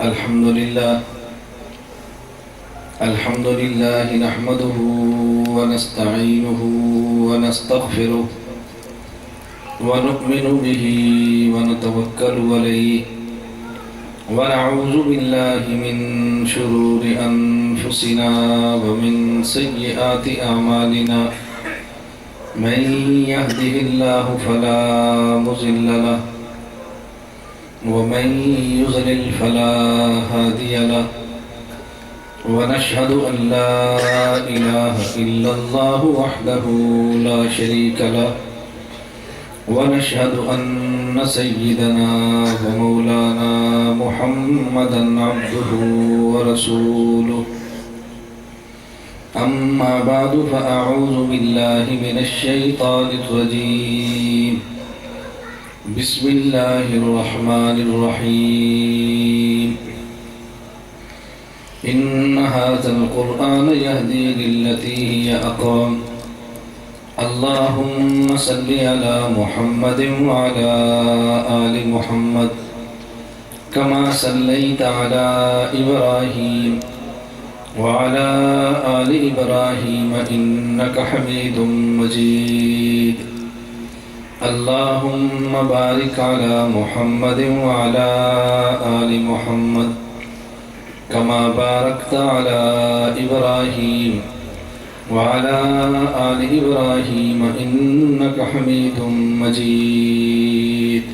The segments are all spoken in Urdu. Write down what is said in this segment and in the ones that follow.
الحمد لله نحمده ونستعينه ونستغفره ونؤمن به ونتوكل عليه ونعوذ بالله من شرور أنفسنا ومن سيئات أعمالنا من يهده الله فلا مضل له ومن يضلل فلا هادي له ونشهد أن لا إله إلا الله وحده لا شريك له ونشهد أن سيدنا ومولانا محمدا عبده ورسوله أما بعد فأعوذ بالله من الشيطان الرجيم بسم الله الرحمن الرحيم إن هذا القرآن يهدي للتي هي أقوم اللهم صل على محمد وعلى آل محمد كما صليت على إبراهيم وعلى آل إبراهيم إنك حميد مجيد اللهم بارك على محمد وعلى آل محمد كما باركت على إبراهيم وعلى آل إبراهيم إنك حميد مجيد.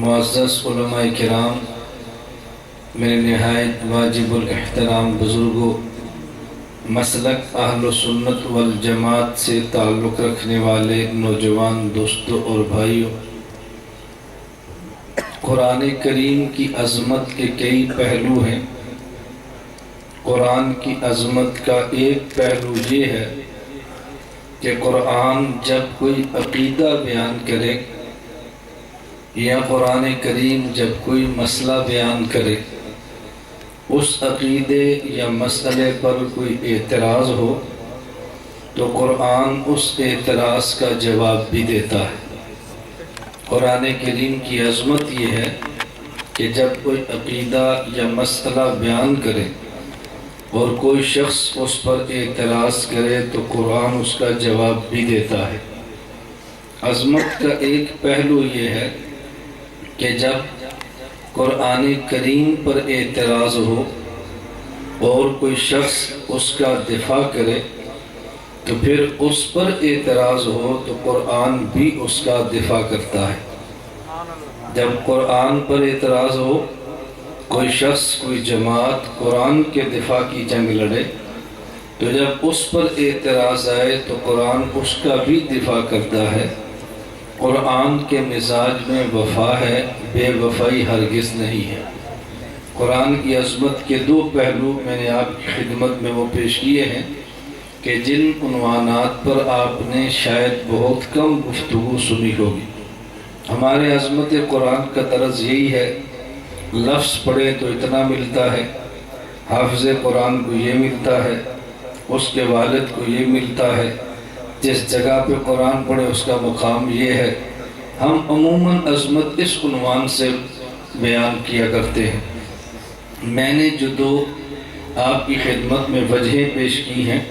معزز علماء کرام، میرے نہایت واجب الاحترام بزرگوں، مسلک اہل سنت والجماعت سے تعلق رکھنے والے نوجوان دوستوں اور بھائیوں، قرآن کریم کی عظمت کے کئی پہلو ہیں۔ قرآن کی عظمت کا ایک پہلو یہ ہے کہ قرآن جب کوئی عقیدہ بیان کرے یا قرآن کریم جب کوئی مسئلہ بیان کرے، اس عقیدے یا مسئلے پر کوئی اعتراض ہو تو قرآن اس اعتراض کا جواب بھی دیتا ہے۔ قرآن کریم کی عظمت یہ ہے کہ جب کوئی عقیدہ یا مسئلہ بیان کرے اور کوئی شخص اس پر اعتراض کرے تو قرآن اس کا جواب بھی دیتا ہے۔ عظمت کا ایک پہلو یہ ہے کہ جب قرآن کریم پر اعتراض ہو اور کوئی شخص اس کا دفاع کرے تو پھر اس پر اعتراض ہو تو قرآن بھی اس کا دفاع کرتا ہے۔ جب قرآن پر اعتراض ہو، کوئی شخص کوئی جماعت قرآن کے دفاع کی جنگ لڑے تو جب اس پر اعتراض آئے تو قرآن اس کا بھی دفاع کرتا ہے۔ قرآن کے مزاج میں وفا ہے، بے وفائی ہرگز نہیں ہے۔ قرآن کی عظمت کے دو پہلو میں نے آپ کی خدمت میں وہ پیش کیے ہیں کہ جن عنوانات پر آپ نے شاید بہت کم گفتگو سنی ہوگی۔ ہمارے عظمت قرآن کا طرز یہی ہے، لفظ پڑھے تو اتنا ملتا ہے، حافظ قرآن کو یہ ملتا ہے، اس کے والد کو یہ ملتا ہے، جس جگہ پہ قرآن پڑھے اس کا مقام یہ ہے۔ ہم عموماً عظمت اس عنوان سے بیان کیا کرتے ہیں۔ میں نے جو دو آپ کی خدمت میں وجہیں پیش کی ہیں،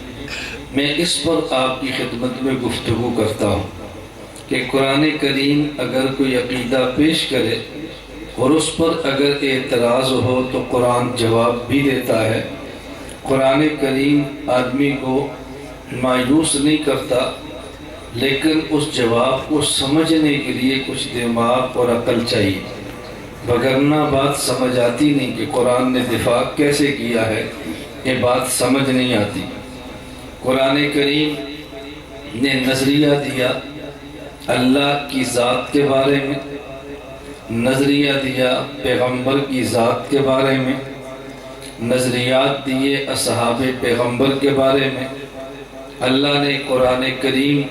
میں اس پر آپ کی خدمت میں گفتگو کرتا ہوں کہ قرآن کریم اگر کوئی عقیدہ پیش کرے اور اس پر اگر اعتراض ہو تو قرآن جواب بھی دیتا ہے۔ قرآن کریم آدمی کو مایوس نہیں کرتا، لیکن اس جواب کو سمجھنے کے لیے کچھ دماغ اور عقل چاہیے، وگرنہ بات سمجھ آتی نہیں کہ قرآن نے دفاع کیسے کیا ہے، یہ بات سمجھ نہیں آتی۔ قرآن کریم نے نظریہ دیا اللہ کی ذات کے بارے میں، نظریہ دیا پیغمبر کی ذات کے بارے میں، نظریات دیے اصحاب پیغمبر کے بارے میں۔ اللہ نے قرآن کریم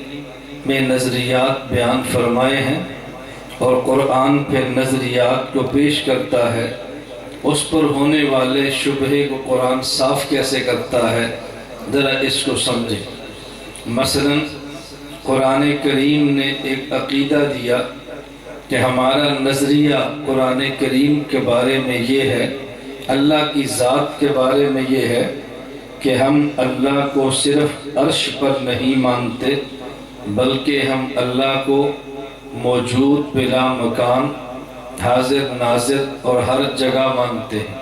میں نظریات بیان فرمائے ہیں اور قرآن پھر نظریات کو پیش کرتا ہے، اس پر ہونے والے شبہے کو قرآن صاف کیسے کرتا ہے، ذرا اس کو سمجھیں۔ مثلا قرآن کریم نے ایک عقیدہ دیا کہ ہمارا نظریہ قرآن کریم کے بارے میں یہ ہے، اللہ کی ذات کے بارے میں یہ ہے کہ ہم اللہ کو صرف عرش پر نہیں مانتے، بلکہ ہم اللہ کو موجود بلا مکان، حاضر ناظر اور ہر جگہ مانتے ہیں۔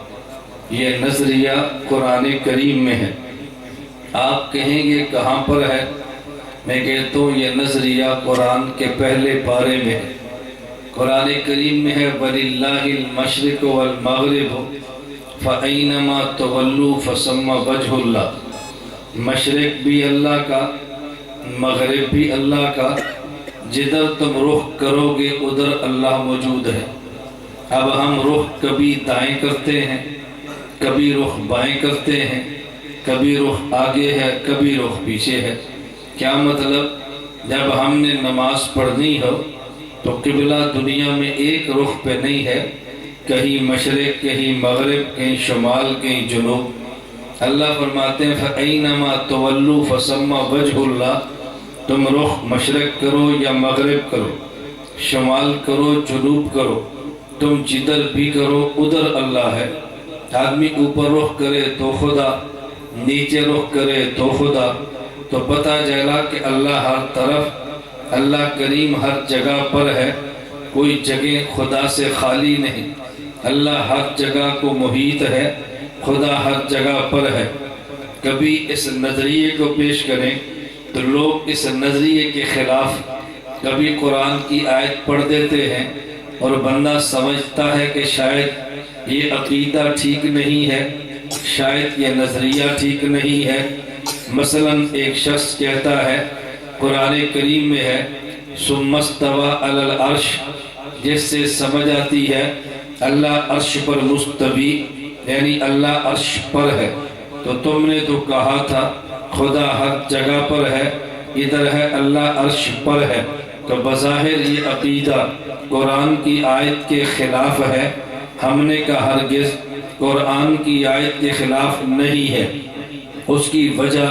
یہ نظریہ قرآن کریم میں ہے۔ آپ کہیں گے کہاں پر ہے؟ میں کہتا ہوں یہ نظریہ قرآن کے پہلے پارے میں ہے۔ قرآن کریم میں ہے وَلِلَّهِ الْمَشْرِقُ وَالْمَغْرِبُ فَأَيْنَمَا تُوَلُّوا فَثَمَّ وَجْهُ اللَّهِ، مشرق بھی اللہ کا، مغرب بھی اللہ کا، جدھر تم رخ کرو گے ادھر اللہ موجود ہے۔ اب ہم رخ کبھی دائیں کرتے ہیں، کبھی رخ بائیں کرتے ہیں، کبھی رخ آگے ہے، کبھی رخ پیچھے ہے۔ کیا مطلب؟ جب ہم نے نماز پڑھنی ہو تو قبلہ دنیا میں ایک رخ پہ نہیں ہے، کہیں مشرق، کہیں مغرب، کہیں شمال، کہیں جنوب۔ اللہ فرماتے ہیں فَأَيْنَمَا تُوَلُّوا فَثَمَّ وَجْهُ اللَّهِ، تم رخ مشرق کرو یا مغرب کرو، شمال کرو، جنوب کرو، تم جدھر بھی کرو ادھر اللہ ہے۔ آدمی اوپر رخ کرے تو خدا، نیچے رخ کرے تو خدا، تو پتہ چلا کہ اللہ ہر طرف، اللہ کریم ہر جگہ پر ہے، کوئی جگہ خدا سے خالی نہیں۔ اللہ ہر جگہ کو محیط ہے، خدا ہر جگہ پر ہے۔ کبھی اس نظریے کو پیش کریں تو لوگ اس نظریے کے خلاف کبھی قرآن کی آیت پڑھ دیتے ہیں اور بندہ سمجھتا ہے کہ شاید یہ عقیدہ ٹھیک نہیں ہے، شاید یہ نظریہ ٹھیک نہیں ہے۔ مثلا ایک شخص کہتا ہے قرآن کریم میں ہے ثم استوى علی العرش، جس سے سمجھ آتی ہے اللہ عرش پر مستوی، یعنی اللہ عرش پر ہے۔ تو تم نے تو کہا تھا خدا ہر جگہ پر ہے، ادھر ہے اللہ عرش پر ہے، تو بظاہر یہ عقیدہ قرآن کی آیت کے خلاف ہے۔ ہم نے کہا ہرگز قرآن کی آیت کے خلاف نہیں ہے۔ اس کی وجہ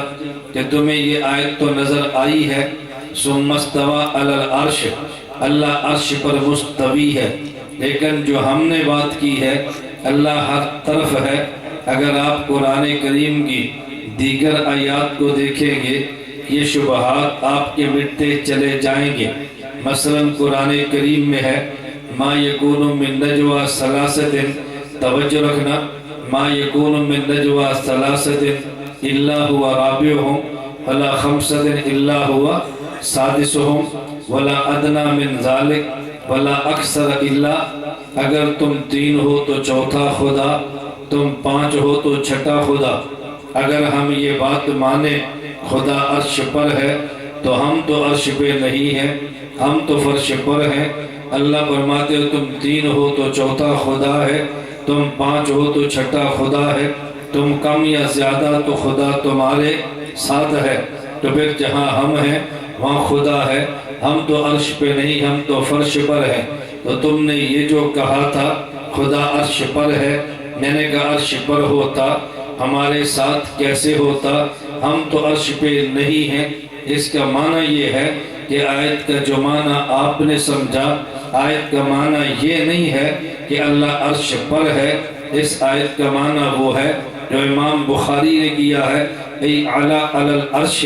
کہ تمہیں یہ آیت تو نظر آئی ہے ثم استوى علی العرش، اللہ عرش پر مستوی ہے، لیکن جو ہم نے بات کی ہے اللہ ہر طرف ہے۔ اگر آپ قرآن کریم کی دیگر آیات کو دیکھیں گے یہ شبہات آپ کے مٹتے چلے جائیں گے۔ مثلا قرآن کریم میں ہے ما یکون من نجوى ثلاثة، توجہ رکھنا، ما یکون من نجوى ثلاثة الا هو رابعهم ولا خمسة الا هو سادسهم ولا ادنى من ذلك ولا اکثر الا، اگر تم تین ہو تو چوتھا خدا، تم پانچ ہو تو چھٹا خدا۔ اگر ہم یہ بات مانیں خدا عرش پر ہے تو ہم تو عرش پہ نہیں ہیں، ہم تو فرش پر ہیں۔ اللہ فرماتے ہو تم تین ہو تو چوتھا خدا ہے، تم پانچ ہو تو چھٹا خدا ہے، تم کم یا زیادہ تو خدا تمہارے ساتھ ہے۔ تو پھر جہاں ہم ہیں وہاں خدا ہے، ہم تو عرش پہ نہیں، ہم تو فرش پر ہیں۔ تو تم نے یہ جو کہا تھا خدا عرش پر ہے، میں نے کہا عرش پر ہوتا ہمارے ساتھ کیسے ہوتا، ہم تو عرش پہ نہیں ہیں۔ اس کا معنی یہ ہے کہ آیت کا جو معنی آپ نے سمجھا، آیت کا معنی یہ نہیں ہے کہ اللہ عرش پر ہے۔ اس آیت کا معنی وہ ہے جو امام بخاری نے کیا ہے، ای علی العرش،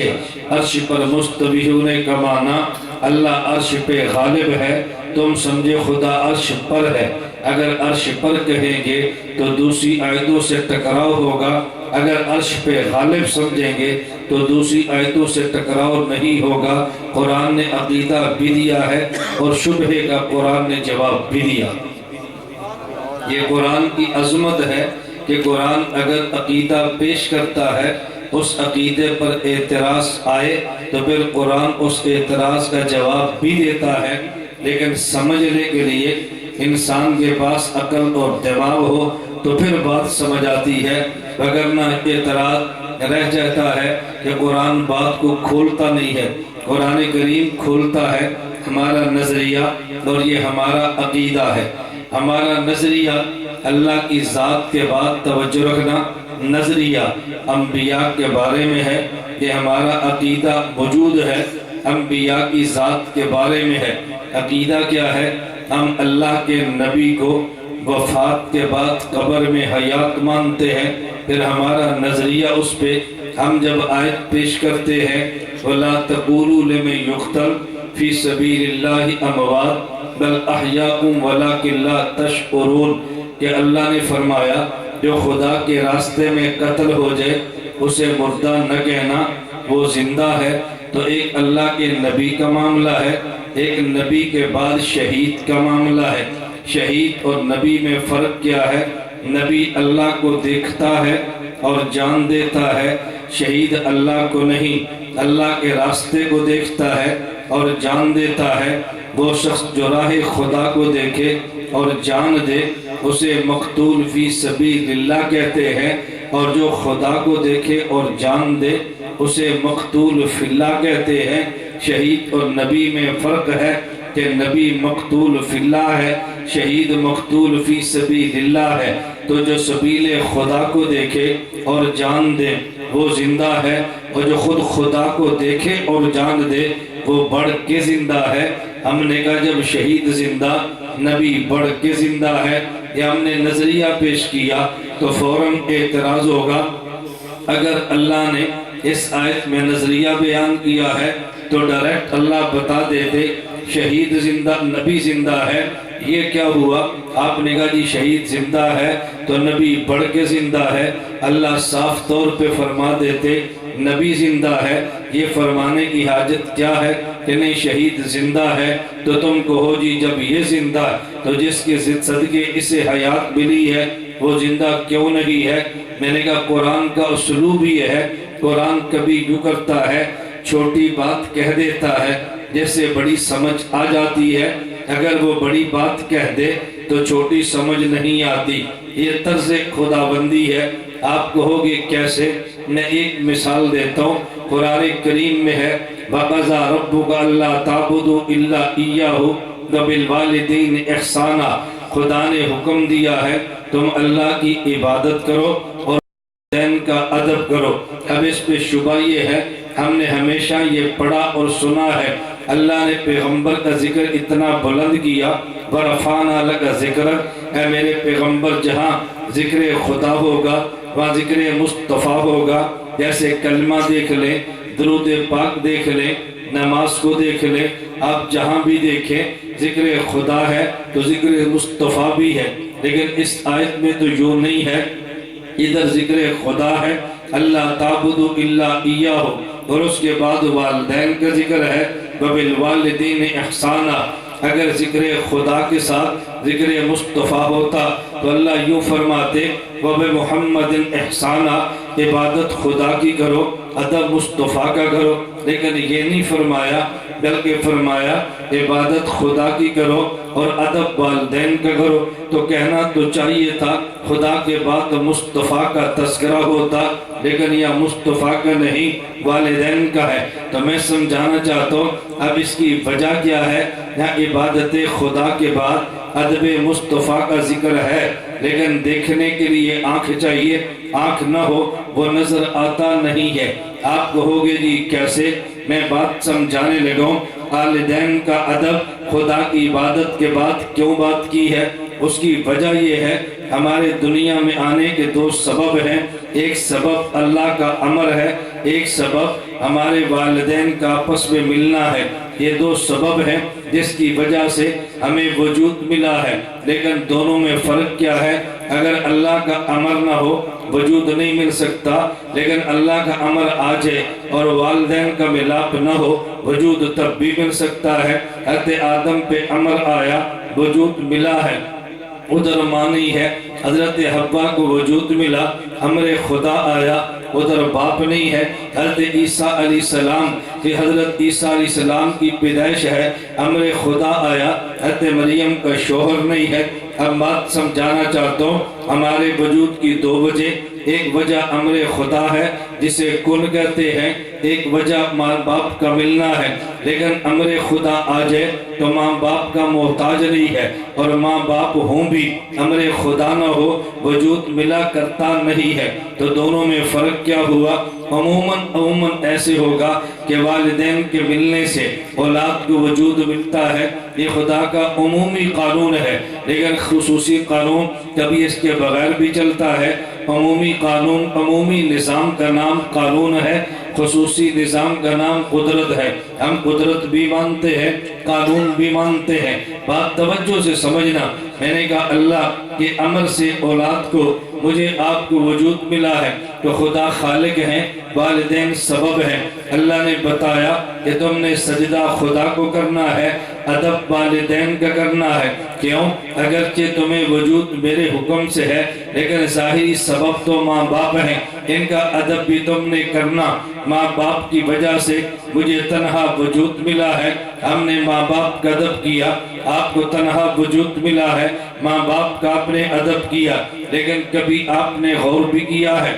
عرش پر مستوی ہونے کا معنی اللہ عرش پہ غالب ہے۔ تم سمجھے خدا عرش پر ہے، اگر عرش پر کہیں گے تو دوسری آیتوں سے ٹکراؤ ہوگا، اگر عرش پہ غالب سمجھیں گے تو دوسری آیتوں سے ٹکراؤ نہیں ہوگا۔ قرآن نے عقیدہ بھی دیا ہے اور شبہے کا قرآن نے جواب بھی دیا۔ یہ قرآن کی عظمت ہے کہ قرآن اگر عقیدہ پیش کرتا ہے، اس عقیدے پر اعتراض آئے تو پھر قرآن اس اعتراض کا جواب بھی دیتا ہے، لیکن سمجھنے کے لیے انسان کے پاس عقل اور دماغ ہو تو پھر بات سمجھ آتی ہے، وگرنہ اعتراض رہ جاتا ہے کہ قرآن بات کو کھولتا نہیں ہے۔ قرآن کریم کھولتا ہے ہمارا نظریہ اور یہ ہمارا عقیدہ ہے۔ ہمارا نظریہ اللہ کی ذات کے بعد توجہ رکھنا، نظریہ انبیاء کے بارے میں ہے، یہ ہمارا عقیدہ موجود ہے۔ انبیاء کی ذات کے بارے میں ہے۔ عقیدہ کیا ہے؟ ہم اللہ کے نبی کو وفات کے بعد قبر میں حیات مانتے ہیں، پھر ہمارا نظریہ اس پہ ہم جب آیت پیش کرتے ہیں وَلَا تَقُولُوا لِمَن يُقْتَلُ فِي سَبِيلِ اللَّهِ أَمْوَاتٌ بَلْ أَحْيَاءٌ وَلَٰكِن لَّا تَشْعُرُونَ کہ اللہ نے فرمایا جو خدا کے راستے میں قتل ہو جائے اسے مردہ نہ کہنا، وہ زندہ ہے۔ تو ایک اللہ کے نبی کا معاملہ ہے، ایک نبی کے بعد شہید کا معاملہ ہے۔ شہید اور نبی میں فرق کیا ہے؟ نبی اللہ کو دیکھتا ہے اور جان دیتا ہے، شہید اللہ کو نہیں، اللہ کے راستے کو دیکھتا ہے اور جان دیتا ہے۔ وہ شخص جو راہ خدا کو دیکھے اور جان دے اسے مقتول فی سبیل اللہ کہتے ہیں، اور جو خدا کو دیکھے اور جان دے اسے مقتول فی اللہ کہتے ہیں۔ شہید اور نبی میں فرق ہے کہ نبی مقتول فی اللہ ہے، شہید مقتول فی سبیل اللہ ہے۔ تو جو سبیل خدا کو دیکھے اور جان دے وہ زندہ ہے، اور جو خود خدا کو دیکھے اور جان دے وہ بڑھ کے زندہ ہے۔ ہم نے کہا جب شہید زندہ نبی بڑھ کے زندہ ہے، یا ہم نے نظریہ پیش کیا تو فوراً اعتراض ہوگا اگر اللہ نے اس آیت میں نظریہ بیان کیا ہے تو ڈائریکٹ اللہ بتا دیتے شہید زندہ نبی زندہ ہے، یہ کیا ہوا؟ آپ نے کہا جی شہید زندہ ہے تو نبی بڑھ کے زندہ ہے۔ اللہ صاف طور پہ فرما دیتے نبی زندہ ہے، یہ فرمانے کی حاجت کیا ہے کہ نہیں شہید زندہ ہے؟ تو تم کہو جی جب یہ زندہ ہے تو جس کے صدقے اسے حیات ملی ہے وہ زندہ کیوں نہیں ہے؟ میں نے کہا قرآن کا اسلوب ہی ہے، قرآن کبھی یوں کرتا ہے چھوٹی بات کہہ دیتا ہے جس سے بڑی سمجھ آ جاتی ہے، اگر وہ بڑی بات کہہ دے تو چھوٹی سمجھ نہیں آتی۔ یہ طرز خداوندی ہے۔ آپ کہو گے کیسے؟ میں ایک مثال دیتا ہوں، قرآن کریم میں ہے وَقَضَىٰ رَبُّكَ أَلَّا تَعْبُدُوا إِلَّا إِيَّاهُ وَبِالْوَالِدَيْنِ إِحْسَانًا، خدا نے حکم دیا ہے تم اللہ کی عبادت کرو اور والدین کا ادب کرو۔ اب اس پہ شبہ یہ ہے، ہم نے ہمیشہ یہ پڑھا اور سنا ہے اللہ نے پیغمبر کا ذکر اتنا بلند کیا وَرَفَعْنَا لَكَ ذِكْرَكَ، اے میرے پیغمبر جہاں ذکر خدا ہوگا وہاں ذکر مصطفیٰ ہوگا۔ جیسے کلمہ دیکھ لیں، درود پاک دیکھ لیں، نماز کو دیکھ لیں، آپ جہاں بھی دیکھیں ذکر خدا ہے تو ذکر مصطفیٰ بھی ہے، لیکن اس آیت میں تو یوں نہیں ہے، ادھر ذکر خدا ہے اللہ تعبدوا الا ایاہ، اور اس کے بعد والدین کا ذکر ہے وبالوالدین احسانا۔ اگر ذکر خدا کے ساتھ ذکر مصطفیٰ ہوتا تو اللہ یوں فرماتے وبمحمد احسانا، عبادت خدا کی کرو ادب مصطفیٰ کا کرو، لیکن یہ نہیں فرمایا، بلکہ فرمایا عبادت خدا کی کرو اور ادب والدین کا کرو۔ تو کہنا تو چاہیے تھا خدا کے بعد مصطفیٰ کا تذکرہ ہوتا، لیکن یہ مصطفیٰ کا نہیں والدین کا ہے۔ تو میں سمجھانا چاہتا ہوں اب اس کی وجہ کیا ہے؟ یہاں عبادت خدا کے بعد ادب مصطفیٰ کا ذکر ہے، لیکن دیکھنے کے لیے آنکھ چاہیے، آنکھ نہ ہو وہ نظر آتا نہیں ہے۔ آپ کہو گے جی کیسے؟ میں بات سمجھانے لگا ہوں۔ والدین کا ادب خدا کی عبادت کے بعد کیوں بات کی ہے؟ اس کی وجہ یہ ہے ہمارے دنیا میں آنے کے دو سبب ہیں، ایک سبب اللہ کا امر ہے، ایک سبب ہمارے والدین کا آپس میں ملنا ہے۔ یہ دو سبب ہیں جس کی وجہ سے ہمیں وجود ملا ہے، لیکن دونوں میں فرق کیا ہے؟ اگر اللہ کا امر نہ ہو وجود نہیں مل سکتا، لیکن اللہ کا امر آ جائے اور والدین کا ملاپ نہ ہو وجود تب بھی مل سکتا ہے۔ حضرت آدم پہ امر آیا وجود ملا ہے، ادھر معنی ہے حضرت حوا کو وجود ملا، امر خدا آیا، ادھر باپ نہیں ہے۔ حضرت عیسیٰ علیہ السلام کہ حضرت عیسیٰ علیہ السلام کی پیدائش ہے، امر خدا آیا، حضرت مریم کا شوہر نہیں ہے۔ اب بات سمجھانا چاہتا ہوں، ہمارے وجود کی دو وجہ، ایک وجہ امر خدا ہے جسے کن کہتے ہیں، ایک وجہ ماں باپ کا ملنا ہے، لیکن امر خدا آ جائے تو ماں باپ کا محتاج نہیں ہے، اور ماں باپ ہوں بھی امر خدا نہ ہو وجود ملا کرتا نہیں ہے۔ تو دونوں میں فرق کیا ہوا؟ عموماً ایسے ہوگا کہ والدین کے ملنے سے اولاد کو وجود ملتا ہے، یہ خدا کا عمومی قانون ہے، لیکن خصوصی قانون کبھی اس کے بغیر بھی چلتا ہے۔ عمومی قانون، عمومی نظام کا نام قانون ہے، خصوصی نظام کا نام قدرت ہے۔ ہم قدرت بھی مانتے ہیں، قانون بھی مانتے ہیں۔ بات توجہ سے سمجھنا، میں نے کہا اللہ کے امر سے اولاد کو، مجھے آپ کو وجود ملا ہے تو خدا خالق ہیں، والدین سبب ہیں۔ اللہ نے بتایا کہ تم نے سجدہ خدا کو کرنا ہے، ادب والدین کا کرنا ہے۔ کیوں؟ اگرچہ تمہیں وجود میرے حکم سے ہے، لیکن ظاہری سبب تو ماں باپ ہیں، ان کا ادب بھی تم نے کرنا۔ ماں باپ کی وجہ سے مجھے تنہا وجود ملا ہے، ہم نے ماں باپ کا ادب کیا۔ آپ کو تنہا وجود ملا ہے، ماں باپ کا آپ نے ادب کیا، لیکن کبھی آپ نے غور بھی کیا ہے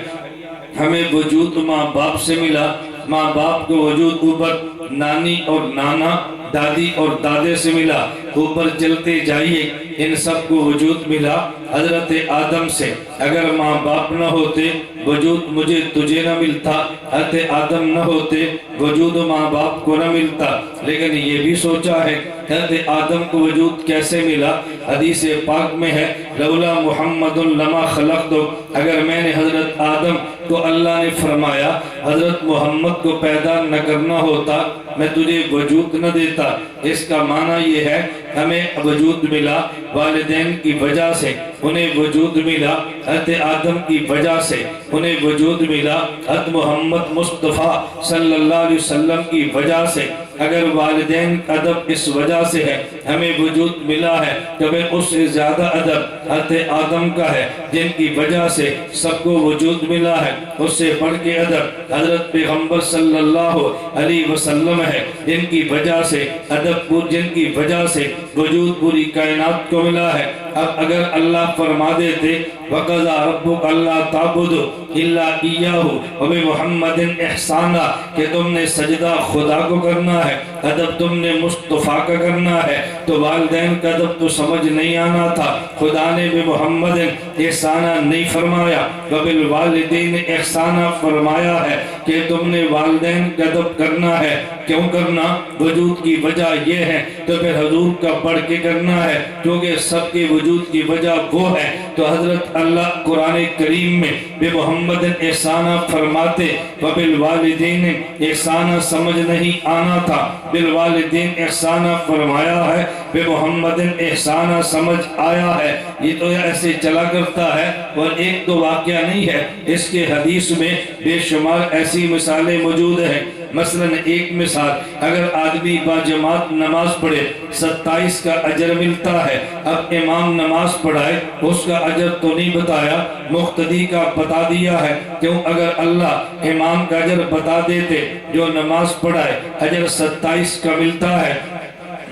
ہمیں وجود ماں باپ سے ملا، ماں باپ کو وجود اوپر نانی اور نانا، دادی اور دادے سے ملا، اوپر چلتے جائیے ان سب کو وجود ملا حضرت آدم سے۔ اگر ماں باپ نہ ہوتے وجود مجھے تجھے نہ ملتا، حضرت آدم نہ ہوتے وجود ماں باپ کو نہ ملتا۔ لیکن یہ بھی سوچا ہے حضرت آدم کو وجود کیسے ملا؟ حدیث پاک میں ہے لولا محمد لما خلقت، اگر میں نے حضرت آدم کو، اللہ نے فرمایا حضرت محمد کو پیدا نہ کرنا ہوتا میں تجھے وجود نہ دیتا۔ اس کا معنی یہ ہے ہمیں وجود ملا والدین کی وجہ سے، انہیں وجود ملا حضرت آدم کی وجہ سے، انہیں وجود ملا حضرت محمد مصطفیٰ صلی اللہ علیہ وسلم کی وجہ سے۔ اگر والدین کا ادب اس وجہ سے ہے ہمیں وجود ملا ہے، تو پھر اس سے زیادہ ادب حضرت آدم کا ہے جن کی وجہ سے سب کو وجود ملا ہے۔ اس سے بڑھ کے ادب حضرت پیغمبر صلی اللہ علیہ وسلم ہے جن کی وجہ سے ادب، جن کی وجہ سے وجود پوری کائنات کو ملا ہے۔ اب اگر اللہ فرما دیتے وَقَضَىٰ رَبُّكَ أَلَّا تَعْبُدُوا إِلَّا إِيَّاهُ وَبِمُحَمَّدٍ إِحْسَانًا، کہ تم نے سجدہ خدا کو کرنا ہے، ادب تم نے مصطفیٰ کا کرنا ہے، تو والدین کا ادب تو سمجھ نہیں آنا تھا۔ خدا نے بمحمد احسانہ نہیں فرمایا، وبالوالدین احسانہ فرمایا ہے کہ تم نے والدین کا ادب کرنا ہے۔ کیوں کرنا؟ وجود کی وجہ یہ ہے، تو پھر حضور کا پڑھ کے کرنا ہے، کیونکہ سب کے وجود کی وجہ وہ ہے۔ تو حضرت اللہ قرآن کریم میں بے محمد احسانہ فرماتے، وبالوالدین احسانہ سمجھ نہیں آنا تھا، بالوالدین احسانہ فرمایا ہے، بے محمد احسانہ سمجھ آیا ہے۔ یہ تو ایسے چلا کرتا ہے، اور ایک تو واقعہ نہیں ہے، اس کے حدیث میں بے شمار ایسی مثالیں موجود ہیں۔ مثلا ایک مثال، اگر آدمی با جماعت نماز پڑھے 27 کا اجر ملتا ہے۔ اب امام نماز پڑھائے، اس کا اجر تو نہیں بتایا، مقتدی کا بتا دیا ہے۔ کیوں؟ اگر اللہ امام کا اجر بتا دیتے جو نماز پڑھائے اجر 27 کا ملتا ہے،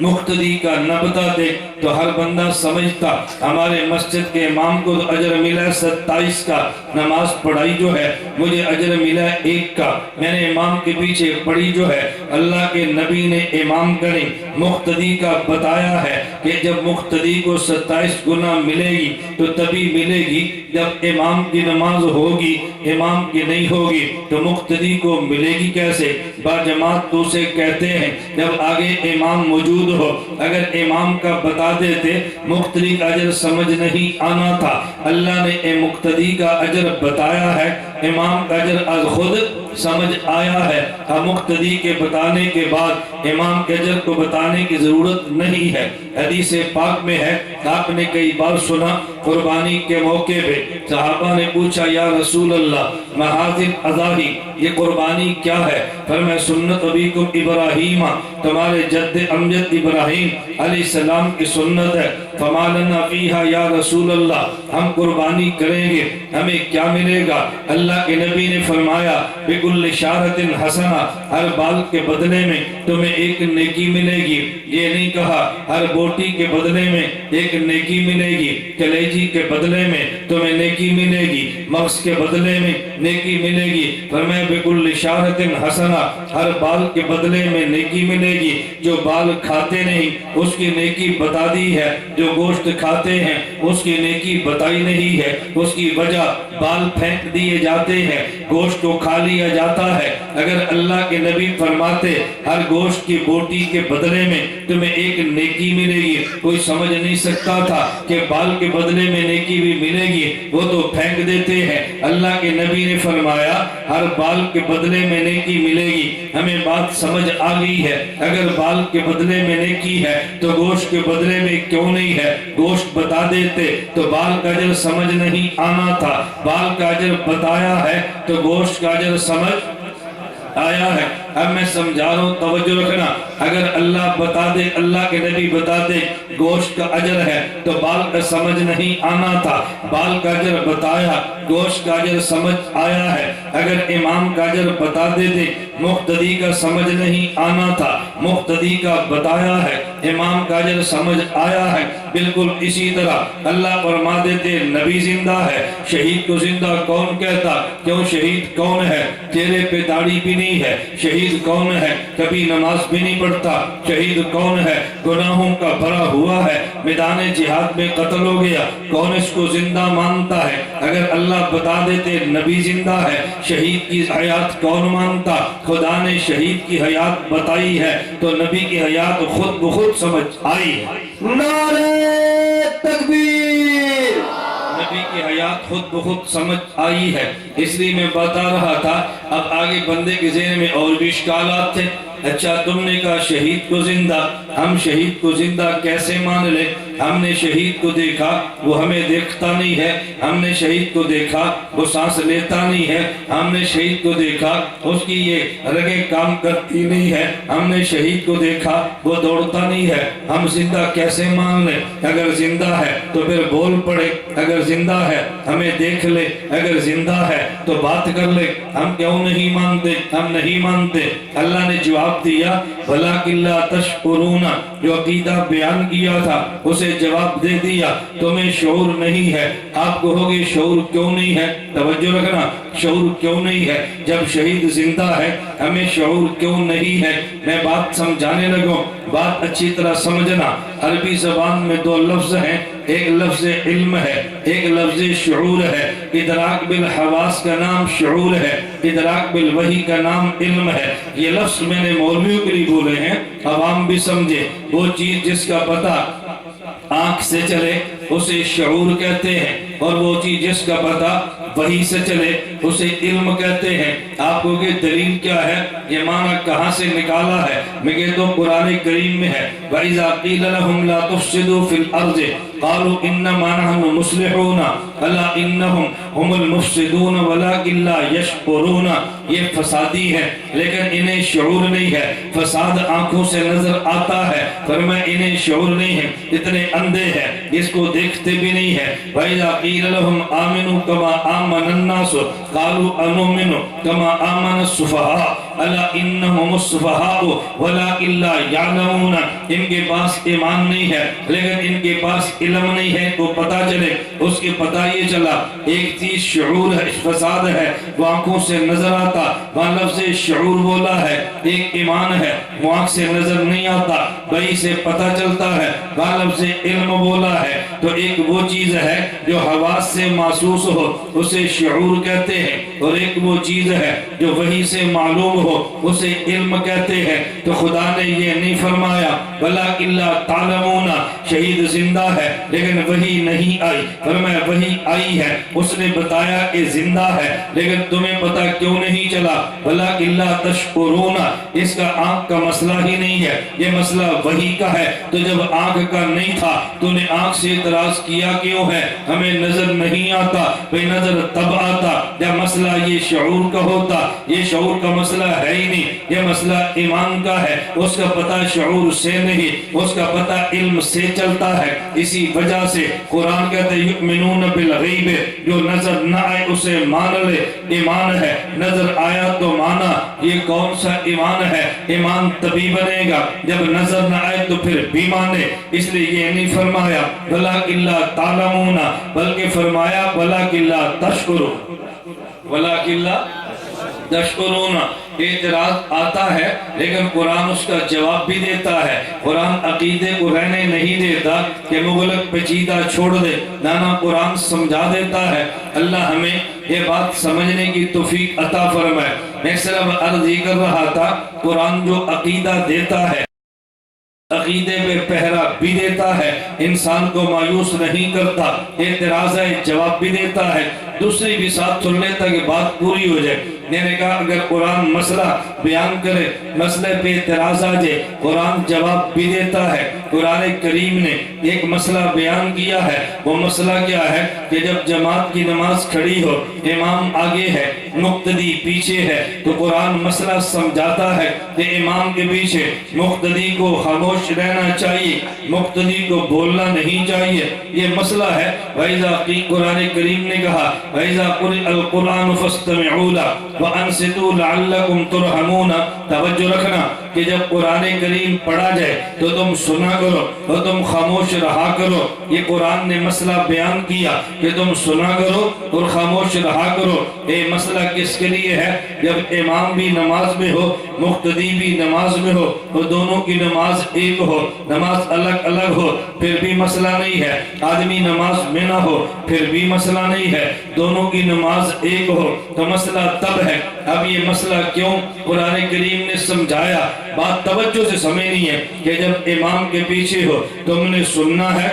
مقتدی کا نہ بتاتے تو ہر بندہ سمجھتا ہمارے مسجد کے امام کو تو اجر ملا ہے 27 کا، نماز پڑھائی جو ہے مجھے اجر ملا ہے 1 کا، میں نے امام کے پیچھے پڑھی جو ہے۔ اللہ کے نبی نے امام کا نہیں مقتدی کا بتایا ہے کہ جب مقتدی کو 27 گنا ملے گی تو تبھی ملے گی جب امام کی نماز ہوگی، امام کی نہیں ہوگی تو مقتدی کو ملے گی کیسے؟ با جماعت تو اسے کہتے ہیں جب آگے امام موجود ہو۔ اگر امام کا بتا دیتے مقتدی کا اجر سمجھ نہیں آنا تھا۔ اللہ نے مقتدی کا اجر بتایا ہے، امام کا اجر از خود سمجھ آیا ہے۔ مقتدی کے بتانے کے بعد امام کے اجر کو بتانے کی ضرورت نہیں ہے۔ حدیث پاک میں ہے، آپ نے کئی بار سنا، قربانی کے موقع پہ صحابہ نے پوچھا یا رسول اللہ محاذن اضاحی، یہ قربانی کیا ہے؟ فرمایا سنت ابیکم ابراہیم، تمہارے جد امجد ابراہیم علیہ السلام کی سنت ہے۔ فما لنا فیہا یا رسول اللہ، ہم قربانی کریں گے ہمیں کیا ملے گا؟ اللہ کے نبی نے فرمایا بکل شارت حسنہ، ہر بال کے بدلے میں تمہیں ایک نیکی ملے گی۔ یہ نہیں کہا ہر بوٹی کے بدلے میں ایک نیکی ملے گی، کلیجی کے بدلے میں تمہیں نیکی ملے گی، مغز کے بدلے میں نیکی ملے گی۔ فرمایا بِكُلِّ شَعْرَةٍ حَسَنَةٍ، ہر بال کے بدلے میں نیکی ملے گی۔ جو بال کھاتے نہیں اس کی نیکی بتا دی ہے، جو گوشت کھاتے ہیں اس کی نیکی بتائی نہیں ہے۔ اس کی وجہ بال پھینک دیے جاتے ہیں، گوشت کو کھا لیا جاتا ہے۔ اگر اللہ کے نبی فرماتے ہر گوشت کی بوٹی کے بدلے میں تمہیں ایک نیکی ملے گی، کوئی سمجھ نہیں سکتا تھا کہ بال کے بدلے میں نیکی بھی ملے گی، وہ تو پھینک دیتے ہیں۔ اللہ کے نبی نے فرمایا ہر بال کے بدلے میں نیکی ملے گی۔ ہمیں بات سمجھ آ گئی ہے، اگر بال کے بدلے میں نیکی ہے تو گوشت کے بدلے میں کیوں نہیں ہے؟ گوشت بتا دیتے تو بال کا اجر سمجھ نہیں آنا تھا، بال کا اجر بتایا ہے تو گوشت کا اجر سمجھ آیا ہے۔ اب میں سمجھا رہا ہوں، توجہ رکھنا، اگر اللہ بتا دے، اللہ کے نبی بتا دے گوشت کا اجر ہے تو بال کا سمجھ نہیں آنا تھا، بال کا اجر بتایا، گوشت کا اجر سمجھ آیا ہے۔ اگر امام کا اجر بتا دے مقتدی کا سمجھ نہیں آنا تھا، مقتدی کا بتایا ہے، امام کا اجر سمجھ آیا ہے۔ بالکل اسی طرح اللہ فرما دیتے نبی زندہ ہے، شہید کو زندہ کون کہتا؟ کیوں شہید کون ہے؟ چہرے پہ داڑھی بھی نہیں ہے۔ شہید کون ہے؟ کبھی نماز بھی نہیں پڑھتا۔ شہید کون ہے؟ گناہوں کا بھرا ہوا ہے، میدان جہاد میں قتل ہو گیا، کون اس کو زندہ مانتا ہے؟ اگر اللہ بتا دیتے نبی زندہ ہے، شہید کی حیات کون مانتا؟ خدا نے شہید کی حیات بتائی ہے تو نبی کی حیات خود بخود سمجھ آئی ہے۔ نعرہ تکبیر! نبی کی حیات خود بخود سمجھ آئی ہے۔ اس لیے میں بتا رہا تھا، اب آگے بندے کے ذہن میں اور بھی اشکالات تھے۔ اچھا تم نے کہا شہید کو زندہ، ہم شہید کو زندہ کیسے مان لے؟ ہم نے شہید کو دیکھا، وہ ہمیں دیکھتا نہیں ہے۔ ہم نے شہید کو دیکھا، وہ سانس لیتا نہیں ہے۔ ہم نے شہید کو دیکھا، اس کی یہ رگیں کام کرتی نہیں ہے۔ ہم نے شہید کو دیکھا، وہ دوڑتا نہیں ہے۔ ہم زندہ کیسے مان لیں؟ اگر زندہ ہے تو پھر بول پڑے، اگر زندہ ہے ہمیں دیکھ لے، اگر زندہ ہے تو بات کر لے۔ ہم کیوں نہیں مانتے؟ ہم نہیں مانتے۔ اللہ نے جواب دیا وَلَٰكِن لَا تَشْعُرُونَ، جو عقیدہ بیان کیا تھا اسے جواب دے دیا، تمہیں شعور نہیں ہے۔ آپ کہو گے شعور کیوں نہیں ہے؟ توجہ رکھنا، شعور کیوں نہیں ہے؟ جب شہید زندہ ہے ہمیں شعور کیوں نہیں ہے؟ میں بات سمجھانے لگوں، بات اچھی طرح سمجھنا۔ عربی زبان میں دو لفظ ہیں، ایک لفظ علم ہے، ایک لفظ شعور ہے۔ ادراک بالحواس کا نام شعور ہے، ادراک بالوحی کا نام علم ہے۔ یہ لفظ میں نے مولویوں کے لیے بولے ہیں، عوام بھی سمجھے۔ وہ چیز جس کا پتہ آنکھ سے چلے اسے شعور کہتے ہیں، اور وہ چیز جس کا پتہ وحی سے چلے اسے علم کہتے ہیں۔ آپ کو کہ دلیل کیا ہے؟ یہ معنی کہاں سے نکالا ہے؟ میں کہتا ہوں قرآن کریم میں ہے، وَإِذَا قِيلَ لَهُمْ لَا تُفْسِدُوا فِي الْأَرْضِ قَالُوا إِنَّمَا نَحْنُ مُصْلِحُونَ أَلَا إِنَّهُمْ هُمُ الْمُفْسِدُونَ وَلَٰكِن لَا يَشْعُرُونَ۔ یہ فسادی ہے لیکن انہیں شعور نہیں ہے۔ فساد آنکھوں سے نظر آتا ہے، فرمایا انہیں شعور نہیں ہے، اتنے اندھے ہیں، اس کو دیکھتے بھی نہیں ہے۔ وَإِذَا قِيلَ لَهُمْ آمِنُوا كَمَا آمَنَ النَّاسُ قَالُوا أَنُؤْمِنُ كَمَا آمَنَ السُّفَهَاءُ أَلَا إِنَّهُمُ السُّفَهَاءُ وَلَٰكِن لَا يَعْلَمُونَ۔ ان کے پاس ایمان نہیں ہے لیکن ان کے پاس علم نہیں ہے، تو پتہ چلے اس کے پتہ یہ چلا ایک چیز شعور ہے، فساد ہے، وہ آنکھوں سے نظر آتا، وہاں لفظ شعور بولا ہے۔ ایک ایمان ہے، وہ آنکھ سے نظر نہیں آتا، وحی سے پتہ چلتا ہے، وہاں لفظ علم بولا ہے۔ تو ایک وہ چیز ہے جو حواس سے محسوس ہو اسے شعور کہتے ہیں، اور ایک وہ چیز ہے جو وحی سے معلوم ہو اسے علم کہتے ہیں۔ تو خدا نے یہ نہیں فرمایا وَلَٰكِن لَا تَعْلَمُونَ، شہید زندہ ہے لیکن وحی نہیں آئی، فرمایا وحی آئی ہے، اس نے بتایا کہ زندہ ہے لیکن تمہیں پتہ کیوں نہیں چلا؟ وَلَٰكِن لَا تَشْعُرُونَ، اس کا آنکھ کا مسئلہ ہی نہیں ہے، یہ مسئلہ وحی کا ہے۔ تو جب آنکھ کا نہیں تھا تو نے آنکھ سے اعتراض کیا کیوں ہے؟ ہمیں نظر نہیں آتا، بھئی نظر تب آتا جب مسئلہ یہ شعور کا ہوتا۔ یہ شعور کا مسئلہ ہے ہی نہیں، یہ مسئلہ ایمان کا ہے، اس کا پتہ شعور سے نہیں، اس کا پتہ علم سے چلتا ہے. اسی وجہ سے قرآن کہتے ہیں یؤمنون بالغیب، جو نظر نہ آئے اسے مان لے، ایمان ہے. نظر آیا تو مانا. یہ کون سا ایمان ہے؟ ایمان تبھی بنے گا جب نظر نہ آئے تو پھر بھی مانے. اس لیے یہ نہیں فرمایا وَلَٰكِن لَّا تَعْلَمُونَ، بلکہ فرمایا وَلَٰكِن لَّا تَشْكُرُونَ. وَلَٰكِن لَّا تشکرون. اعتراض آتا ہے لیکن قرآن اس کا جواب بھی دیتا ہے. قرآن عقیدے کو رہنے نہیں دیتا کہ مغلق پیچیدہ چھوڑ دے، نانا قرآن سمجھا دیتا ہے. اللہ ہمیں یہ بات سمجھنے کی توفیق عطا فرمائے. میں صرف عرض یہ کر رہا تھا قرآن جو عقیدہ دیتا ہے، عقیدے پہ پہرا بھی دیتا ہے، انسان کو مایوس نہیں کرتا. اعتراض ہے جواب بھی دیتا ہے. دوسری بھی ساتھ سن لیتا کہ بات پوری ہو جائے. میں نے کہا اگر قرآن مسئلہ بیان کرے، مسئلے پہ اعتراض آ جائے، قرآن جواب بھی دیتا ہے. قرآن کریم نے ایک مسئلہ بیان کیا ہے. وہ مسئلہ کیا ہے کہ جب جماعت کی نماز کھڑی ہو، امام آگے ہے، مقتدی پیچھے ہے، تو قرآن مسئلہ سمجھاتا ہے کہ امام کے پیچھے مقتدی کو خاموش رہنا چاہیے، مقتدی کو بولنا نہیں چاہیے. یہ مسئلہ ہے. وَإِذَا قِيلَ، قرآن کریم نے کہا وَإِذَا قُرِئَ الْقُرْآنُ فَاسْتَمِعُوا لَهُ وَأَنصِتُوا لَعَلَّكُمْ تُرْحَمُونَ. توجہ رکھنا کہ جب قرآن کریم پڑھا جائے تو تم سنا کرو اور تم خاموش رہا کرو. یہ قرآن نے مسئلہ بیان کیا کہ تم سنا کرو اور خاموش رہا کرو. یہ مسئلہ کس کے لیے ہے؟ جب امام بھی نماز میں ہو، مقتدی بھی نماز میں ہو، اور دونوں کی نماز ایک ہو، نماز الگ الگ ہو، پھر بھی مسئلہ نہیں ہے. آدمی نماز میں نہ ہو، پھر بھی مسئلہ نہیں ہے. دونوں کی نماز ایک ہو تو مسئلہ تب ہے. اب یہ مسئلہ کیوں قرآن کریم نے سمجھایا؟ بات توجہ سے سمجھنی ہے کہ جب امام کے پیچھے ہو تم نے سننا ہے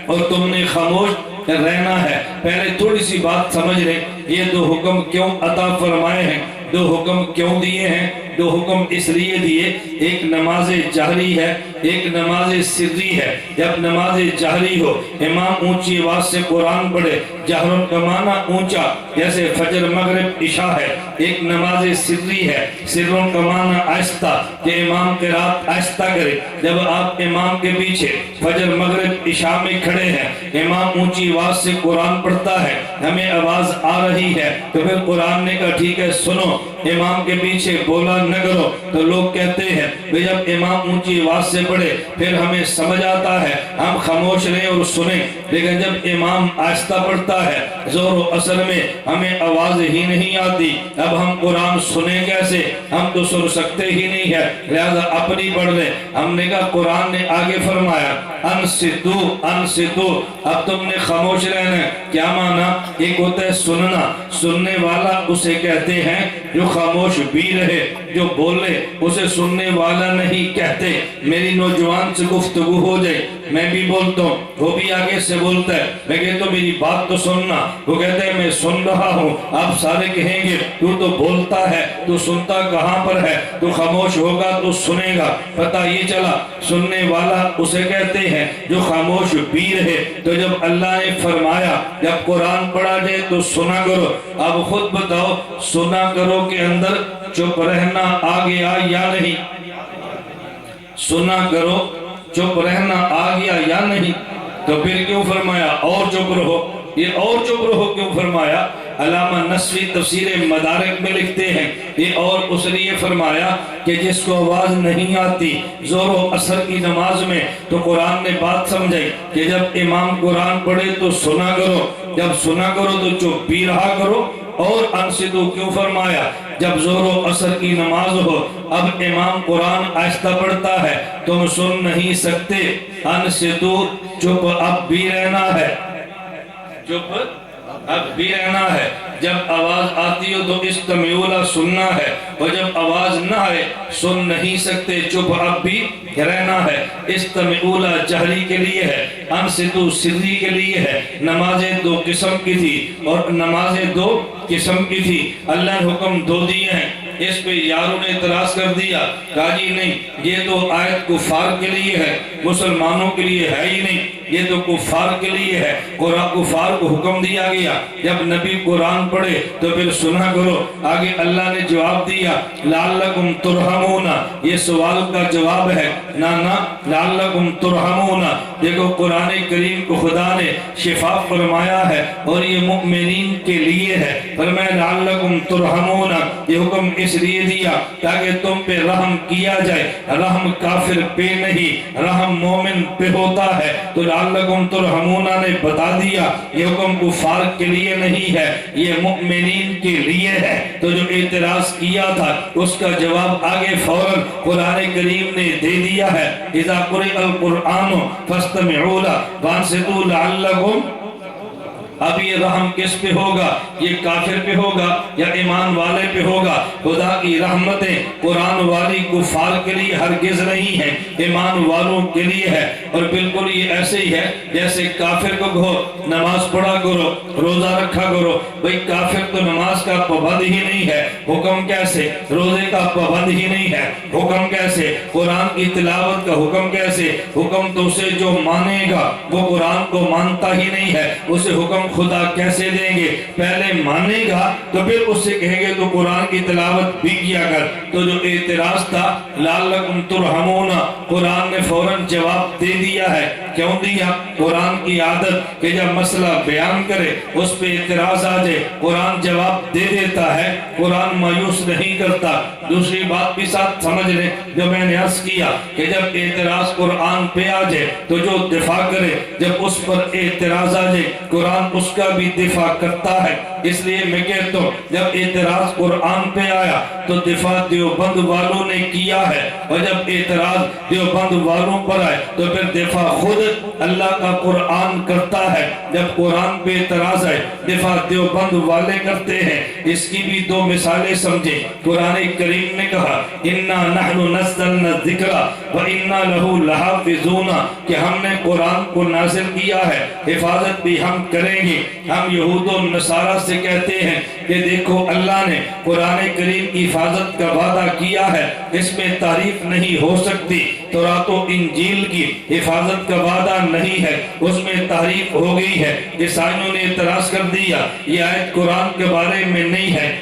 اور تم نے خاموش رہنا ہے. پہلے تھوڑی سی بات سمجھ لیں. یہ دو حکم کیوں عطا فرمائے ہیں؟ دو حکم کیوں دیے ہیں؟ دو حکم اس لیے دیے، ایک نماز جہری ہے، ایک نماز سری ہے. جب نماز جہری ہو، امام اونچی آواز سے قرآن پڑھے، جہرن کا معنی اونچا، جیسے فجر مغرب عشاء ہے. ایک نماز سری ہے، سرن کا معنی آہستہ، کہ امام قرات آہستہ کرے. جب آپ امام کے پیچھے فجر مغرب عشاء میں کھڑے ہیں، امام اونچی آواز سے قرآن پڑھتا ہے، ہمیں آواز آ رہی ہے، تو پھر قرآن نے کہا ٹھیک ہے سنو، امام کے پیچھے بولا نہ کرو. تو لوگ کہتے ہیں جب امام اونچی آواز سے پڑھے پھر ہمیں سمجھ آتا ہے، ہم خاموش رہیں اور سنیں. لیکن جب امام آہستہ پڑھتا ہے زور و اثر میں ہمیں آواز ہی نہیں آتی. اب ہم قرآن سنیں کیسے؟ ہم تو سن سکتے ہی نہیں ہے، لہذا اپنی پڑھ لیں. ہم نے کہا قرآن نے آگے فرمایا انصتو انصتو، اب تم نے خاموش رہنا ہے. کیا معنی؟ ایک ہوتا ہے سننا، سننے والا اسے کہتے ہیں جو خاموش بھی رہے، جو بولے اسے سننے والا نہیں کہتے. میری نوجوان سے گفتگو ہو جائے، میں بھی بولتا ہوں، وہ بھی آگے سے بولتا ہے، میں کہتا ہوں میری بات تو سننا، وہ کہتا ہے میں سن رہا ہوں. آپ سارے کہیں گے تو بولتا ہے، تو سنتا کہاں پر ہے؟ تو خاموش ہوگا تو سنے گا. پتہ یہ چلا سننے والا اسے کہتے ہیں جو خاموش بھی رہے. تو جب اللہ نے فرمایا جب قرآن پڑھا جائے تو سنا کرو، اب خود بتاؤ سنا کرو کے اندر چپ رہنا آ گیا یا نہیں؟ سنا کرو چپ رہنا آ گیا یا نہیں؟ تو پھر کیوں فرمایا اور چپ رہو؟ یہ اور چپ رہو کیوں فرمایا؟ علامہ نصفی تفسیر مدارک میں لکھتے ہیں یہ اور اس لیے فرمایا کہ جس کو آواز نہیں آتی زور و اثر کی نماز میں، تو قرآن نے بات سمجھائی کہ جب امام قرآن پڑھے تو سنا کرو، جب سنا کرو تو چپ بھی رہا کرو. اور انصتو کیوں فرمایا؟ جب زور و اثر کی نماز ہو، اب امام قرآن آہستہ پڑھتا ہے، تم سن نہیں سکتے. انصتو چپ اب بھی رہنا ہے، چپ اب بھی رہنا ہے. جب آواز آتی ہو تو استمعوا لہ سننا ہے، اور جب آواز نہ آئے سن نہیں سکتے، چپ اب بھی رہنا ہے. استمعوا لہ جہری کے لیے ہے، انصتو سری کے لیے ہے. نمازیں دو قسم کی تھی اور نمازیں دو قسم کی تھی. اللہ نے حکم دو دیے ہیں. اس پہ یاروں نے اعتراض کر دیا، کہا جی نہیں یہ تو آیت کفار کے لیے ہے، مسلمانوں کے لیے ہے ہی نہیں، یہ تو کفار کے لیے ہے. قرآن کفار کو حکم دیا گیا جب نبی قرآن پڑھے تو پھر سنا کرو. آگے اللہ نے جواب دیا لعلکم ترحمون، یہ سوال کا جواب ہے. نا لعلکم ترحمون، دیکھو قرآن کریم کو خدا نے شفا فرمایا ہے اور یہ مؤمنین کے لیے ہے۔ فرمایا لعلکم ترحمون، یہ حکم اس لیے دیا تاکہ تم پہ رحم کیا جائے۔ رحم کافر پہ نہیں، رحم مومن پہ ہوتا ہے۔ تو لعلکم ترحمون نے بتا دیا یہ حکم کفار کے لیے نہیں ہے، یہ مؤمنین کے لیے ہے۔ تو جو اعتراض کیا تھا اس کا جواب آگے فوراً قرآن کریم نے دے دیا ہے۔ اذا قرئ القرآن فاستمعوا له وانصتوا لعلکم۔ اب یہ رحم کس پہ ہوگا؟ یہ کافر پہ ہوگا یا ایمان والے پہ ہوگا؟ خدا کی رحمتیں قرآن والی کفار کے لیے ہرگز نہیں ہے، ایمان والوں کے لیے ہے۔ اور بالکل یہ ایسے ہی ہے جیسے کافر کو کہو نماز پڑھا کرو، روزہ رکھا کرو۔ بھئی کافر تو نماز کا پابند ہی نہیں ہے، حکم کیسے؟ روزے کا پابند ہی نہیں ہے، حکم کیسے؟ قرآن کی تلاوت کا حکم کیسے؟ حکم تو اسے جو مانے گا وہ قرآن کو مانتا ہی نہیں ہے، اسے حکم خدا کیسے دیں گے؟ پہلے مانے گا تو پھر اس سے کہیں گے تو قرآن کی تلاوت بھی کیا کر۔ تو جو اعتراض تھا لعلکم ترحمون، قرآن نے فوراً جواب دے دیا ہے۔ کیوں دیا؟ قرآن کی عادت کہ جب مسئلہ بیان کرے اس پہ اعتراض آ جائے قرآن جواب دے دیتا ہے، قرآن مایوس نہیں کرتا۔ دوسری بات بھی ساتھ سمجھ لیں جو میں نے عرض کیا کہ جب اعتراض قرآن پہ آ جائے تو جو دفاع کرے، جب اس پر اعتراض آ جائے قرآن اس کا بھی دفاع کرتا ہے۔ اس لیے میں کہتا ہوں جب اعتراض قرآن پہ آیا تو دفاع دیوبند والوں نے کیا ہے، اور جب اعتراض دیوبند والوں پر آئے تو پھر دفاع خود اللہ کا قرآن کرتا ہے۔ جب قرآن پہ اعتراض آئے دفاع دیوبند والے کرتے ہیں۔ اس کی بھی دو مثالیں سمجھیں۔ قرآن کریم نے کہا اِنَّا نَحْنُ نَزَّلْنَا الذِّكْرَ وَإِنَّا لَهُ لَحَافِظُونَ، کہ ہم نے قرآن کو نازل کیا ہے، حفاظت بھی ہم کریں گے۔ ہم یہود و نصارہ سے کہتے ہیں کہ دیکھو اللہ نے قرآن کریم کی حفاظت کا وعدہ کیا ہے، اس میں تعریف نہیں ہو سکتی۔ تورات و انجیل کی حفاظت کا وعدہ نہیں ہے، اس میں تعریف ہو گئی ہے۔ عیسائیوں نے اعتراض کر دیا یہ آیت قرآن کے بارے میں نہیں ہے۔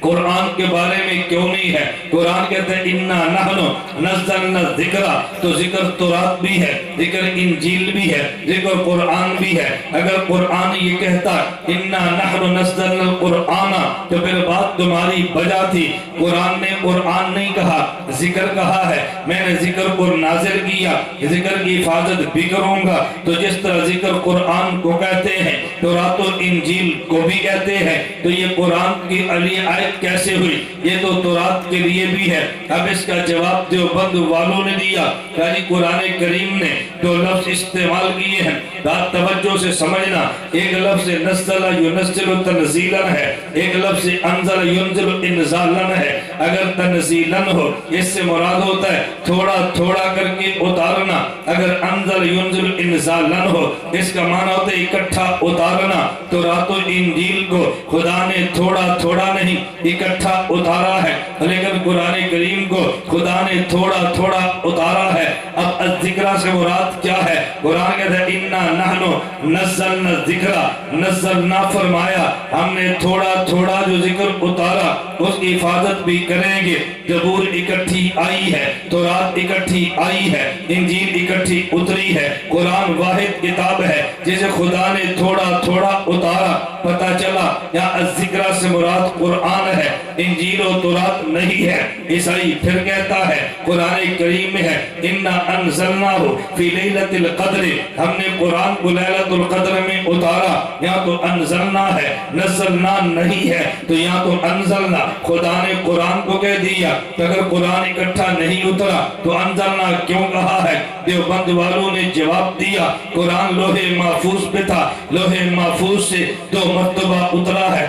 قرآن کے بارے میں کیوں نہیں ہے؟ قرآن کہتے ہیں اِنَّا نَحْنُ نَزَّلْنَا الذِّكْرَ، تو ذکر تورات بھی ہے، ذکر انجیل بھی ہے، ذکر قرآن بھی ہے۔ اگر قرآن یہ کہتا اِنَّا نَحْنُ نَزَّلْنَا الْقُرْآنَ تو پھر بات تمہاری بجا تھی۔ قرآن نے قرآن نہیں کہا، ذکر کہا ہے، میں نے ذکر کو نازل کیا، ذکر کی حفاظت بھی کروں گا۔ تو جس طرح ذکر قرآن کو کہتے ہیں تورات و انجیل کو بھی کہتے ہیں، تو یہ قرآن کی علی آیت کیسے ہوئی؟ یہ تو تورات کے لیے بھی ہے۔ اب اس کا جواب دیوبند والوں نے دیا کہ قرآن کریم نے جو لفظ استعمال کیے ہیں بات توجہ سے سمجھنا، ایک لفظ نزل ينزل تنزیلا ہے، ایک لفظ انزل ينزل انزالا ہے۔ اگر تنزیلا ہو اس سے مراد ہوتا ہے تھوڑا تھوڑا کر کے اتارنا، اگر انزل ينزل انزالا ہو اس کا معنی ہوتا ہے اکٹھا اتارنا۔ تورات و انجیل کو خدا نے تھوڑا تھوڑا نہیں اکٹھا اتارا ہے، لیکن قرآن کریم کو خدا نے تھوڑا تھوڑا اتارا ہے۔ اب الذکر سے مراد کیا ہے؟ قرآن کہتا ہے اِنَّا نَحْنُ نَزَّلْنَا الذِّكْرَ، نزلنا فرمایا، ہم نے تھوڑا تھوڑا جو ذکر اتارا اس کی حفاظت بھی کریں گے۔ زبور اکٹھی آئی ہے، تورات اکٹھی آئی ہے، انجیل اکٹھی اتری ہے۔ قرآن واحد کتاب ہے جسے خدا نے تھوڑا تھوڑا اتارا۔ پتہ چلا یا الذکر سے مراد قرآن ہے، انجیل و تورات نہیں ہے۔ عیسائی پھر کہتا ہے قرآن کریم میں ہے اِنَّا أَنزَلْنَاهُ فِي لَيْلَةِ الْقَدْرِ، ہم نے قرآن کو لیلۃ القدر میں اتارا۔ یہاں تو انزلنا ہے، نزلنا نہیں ہے، تو یہاں تو انزلنا خدا نے قرآن کو کہہ دیا۔ تو اگر قرآن اکٹھا نہیں اترا تو انزلنا کیوں کہا ہے؟ دیوبند والوں نے جواب دیا قرآن لوح محفوظ پہ تھا، لوح محفوظ سے 2 مرتبہ اترا ہے۔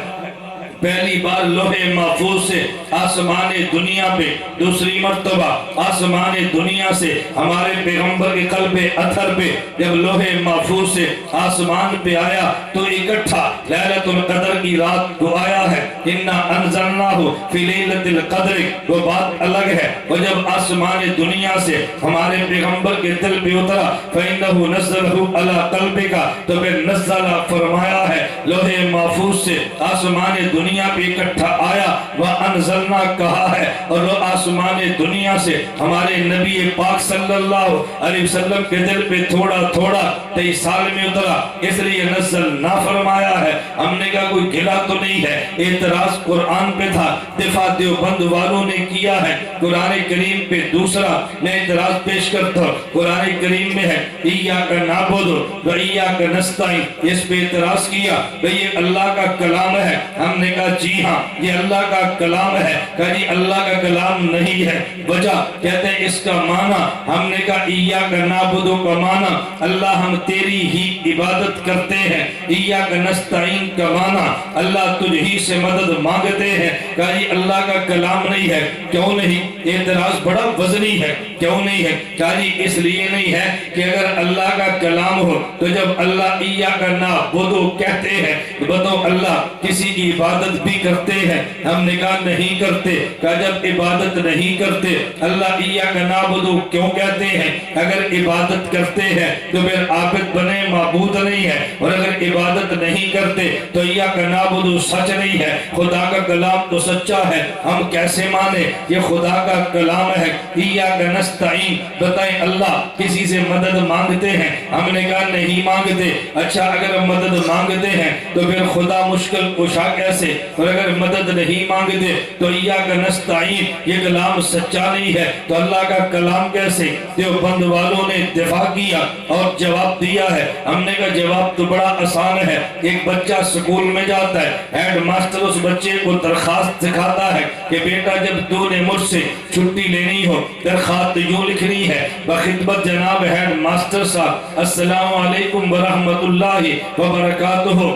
پہلی بار لوح محفوظ سے آسمان دنیا پہ، دوسری مرتبہ آسمان دنیا سے ہمارے پیغمبر کے قلب اطہر پہ۔ جب لوح محفوظ سے آسمان پہ آیا تو اکٹھا لیلۃ القدر کی رات کو آیا ہے۔ اِنَّا أَنزَلْنَاهُ فِي لَيْلَةِ الْقَدْرِ، وہ بات الگ ہے۔ اور جب آسمان دنیا سے ہمارے پیغمبر کے دل پہ اترا فَإِنَّهُ نَزَّلَهُ عَلَىٰ قَلْبِكَ، تو پھر نزل فرمایا ہے لوح محفوظ سے آسمان دنیا دنیا پہ اکٹھا آیا وَأَنزَلْنَا کہا ہے، اور وہ آسمان دنیا سے ہمارے نبی پاک صلی اللہ علیہ وسلم کے دل پہ تھوڑا تھوڑا 23 سال میں اترا، اس لیے نزل نہ فرمایا ہے۔ ہم نے کہا کوئی گلا تو نہیں ہے، اعتراض قرآن پہ تھا، دفاع دیوبند والوں نے کیا ہے۔ قرآن کریم پہ دوسرا میں اعتراض پیش کرتا ہوں، قرآن کریم میں ہے ایاک نعبد و ایاک نستعین، اس پہ اعتراض کیا کہ یہ اللہ کا کلام ہے۔ ہم نے کہا جی ہاں یہ اللہ کا کلام ہے، کہا جی اللہ کا کلام نہیں ہے، وجہ کہتے ہیں اس کا معنی، ہم نے کہا ایاک نعبد کا معنی اللہ ہم تیری ہی عبادت کرتے ہیں، ایاک نستعین کا معنی اللہ تجھ ہی سے مدد مانگتے ہیں۔ کہا جی اللہ کا کلام نہیں ہے، کیوں نہیں؟ اعتراض بڑا وزنی ہے، کیوں نہیں ہے؟ کہا جی اس لیے نہیں ہے کہ اگر اللہ کا کلام ہو تو جب اللہ ایاک نعبد کہتے ہیں بتاؤ اللہ کسی کی عبادت بھی کرتے ہیں؟ ہم نے کہا نہیں کرتے۔ کہا جب عبادت نہیں کرتے اللہ ایاک نعبد کیوں کہتے ہیں؟ اگر عبادت کرتے ہیں تو پھر عابد بنے معبود نہیں ہے، اور اگر عبادت نہیں کرتے تو ایاک نعبد سچ نہیں ہے، خدا کا کلام تو سچا ہے، ہم کیسے مانے یہ خدا کا کلام ہے۔ ایاک نستعین بتائیں اللہ کسی سے مدد مانگتے ہیں؟ ہم نے کہا نہیں مانگتے۔ اچھا اگر مدد مانگتے ہیں تو پھر خدا مشکل کشا کیسے؟ اور اگر مدد نہیں مانگتے تو ایاک نستعین یہ کلام سچا نہیں ہے تو اللہ کا کلام کیسے؟ دیوبند والوں نے دفاع کیا اور جواب دیا ہے۔ ہم نے کہا جواب تو بڑا آسان ہے، ایک بچہ سکول میں جاتا ہے، ہیڈ ماسٹر اس بچے کو درخواست سکھاتا ہے کہ بیٹا جب تو نے مجھ سے چھٹی لینی ہو درخواست یوں لکھنی ہے، بخدمت جناب ہیڈ ماسٹر صاحب السلام علیکم ورحمت اللہ وبرکاتہ،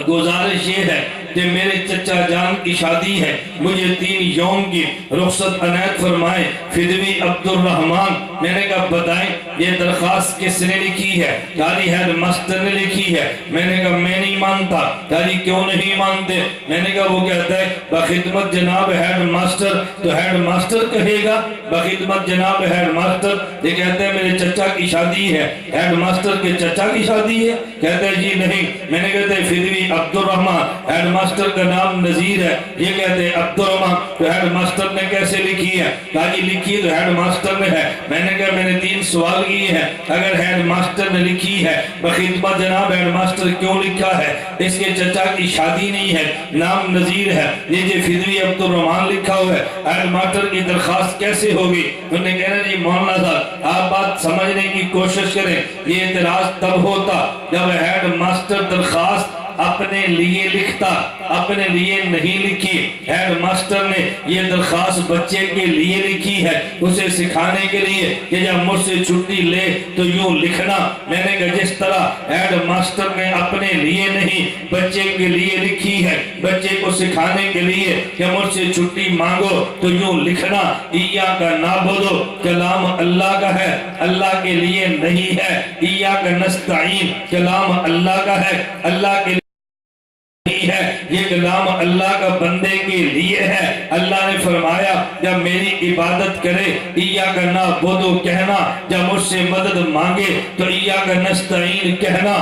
گزارش یہ ہے کہ میرے چچا جان کی شادی ہے، مجھے 3 یوم کی رخصت عنایت فرمائیں، فدوی عبد الرحمن۔ میں نے کہا بتائیں یہ درخواست کس نے لکھی ہے؟ کاری ہیڈ ماسٹر نے لکھی ہے۔ میں نے کہا میں نہیں مانتا۔ کاری کیوں نہیں مانتے؟ میں نے کہا وہ کہتا ہے بخدمت جناب ہیڈ ماسٹر، تو ہیڈ ماسٹر کہے گا بخدمت جناب ہیڈ ماسٹر، یہ کہتے ہیں میرے چچا کی شادی ہے، ہیڈ ماسٹر کے چچا کی شادی ہے؟ کہتے ہیں جی نہیں۔ میں نے کہتے ہیں فدوی عبد الرحمن، ہیڈ ماسٹر کا نام نذیر ہے، یہ کہتے ہیں عبد الرحمن، تو ہیڈ ماسٹر نے کیسے لکھی ہے؟ کہا جی لکھی تو ہیڈ ماسٹر نے ہے۔ میں نے کہا میں نے 3 سوال کیے ہیں، اگر ہیڈ ماسٹر نے لکھی ہے بخدمت جناب ہیڈ ماسٹر کیوں لکھا ہے؟ اس کے چچا کی شادی نہیں ہے، نام نذیر ہے، یہ جو فدوی عبد الرحمن لکھا ہوا ہے، ہیڈ ماسٹر کی درخواست کیسے ہوگی؟ انہوں نے کہنا جی مولانا صاحب آپ بات سمجھنے کی کوشش کریں، یہ اعتراض تب ہوتا جب ہیڈ ماسٹر درخواست اپنے لیے لکھتا، اپنے لیے نہیں لکھی۔ ہیڈ ماسٹر نے یہ درخواست بچے کے لیے لکھی ہے، اسے سکھانے کے لیے کہ جب مجھ سے چھٹی لے تو یوں لکھنا۔ میں نے کہا جس طرح ہیڈ ماسٹر نے اپنے لیے نہیں بچے کے لیے لکھی ہے، بچے کو سکھانے کے لیے کہ مجھ سے چھٹی مانگو تو یوں لکھنا۔ ایاک نعبد کلام اللہ کا ہے، اللہ کے لیے نہیں ہے۔ ایاک نستعین کلام اللہ کا ہے، اللہ کے ہے، یہ کلام اللہ کا بندے کے لیے ہے۔ اللہ نے فرمایا جب میری عبادت کرے ایاک نعبد کہنا، جب مجھ سے مدد مانگے تو ایاک نستعین کہنا،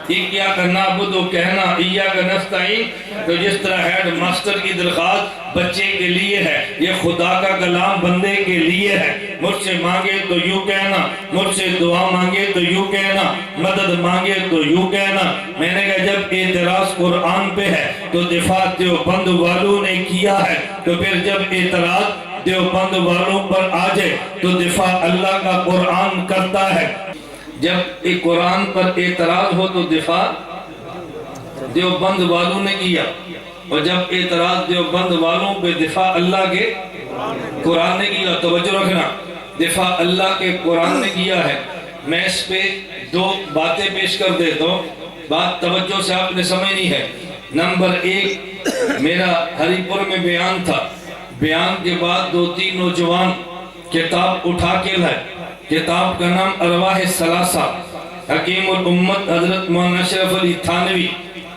ایاک نعبد کہنا، ایاک نستعین۔ تو جس طرح ہیڈ ماسٹر کی درخواست بچے کے لیے ہے، یہ خدا کا کلام بندے کے لیے ہے۔ مجھ سے مانگے تو یوں کہنا، مجھ سے دعا مانگے تو یوں کہنا، مدد مانگے تو یوں کہنا۔ میں نے کہا جب اعتراض قرآن پہ ہے تو دفاع دیوبند والوں نے کیا ہے، تو پھر جب اعتراض دیوبند والوں پر آ جائے تو دفاع اللہ کا قرآن کرتا ہے۔ جب ایک قرآن پر اعتراض ہو تو دفاع دیوبند والوں نے کیا، اور جب اعتراض دیوبند والوں پہ دفاع اللہ کے قرآن نے کیا۔ توجہ رکھنا، دفاع اللہ کے قرآن نے کیا ہے۔ میں اس پہ 2 باتیں پیش کر دیتا ہوں، بات توجہ سے آپ نے سمجھنی ہے۔ نمبر 1 میرا ہری پور میں بیان تھا، بیان کے بعد 2-3 نوجوان کتاب اٹھا کے لائے، کتاب کا نام ارواح ثلاثہ، حکیم الامت حضرت مولانا اشرف علی تھانوی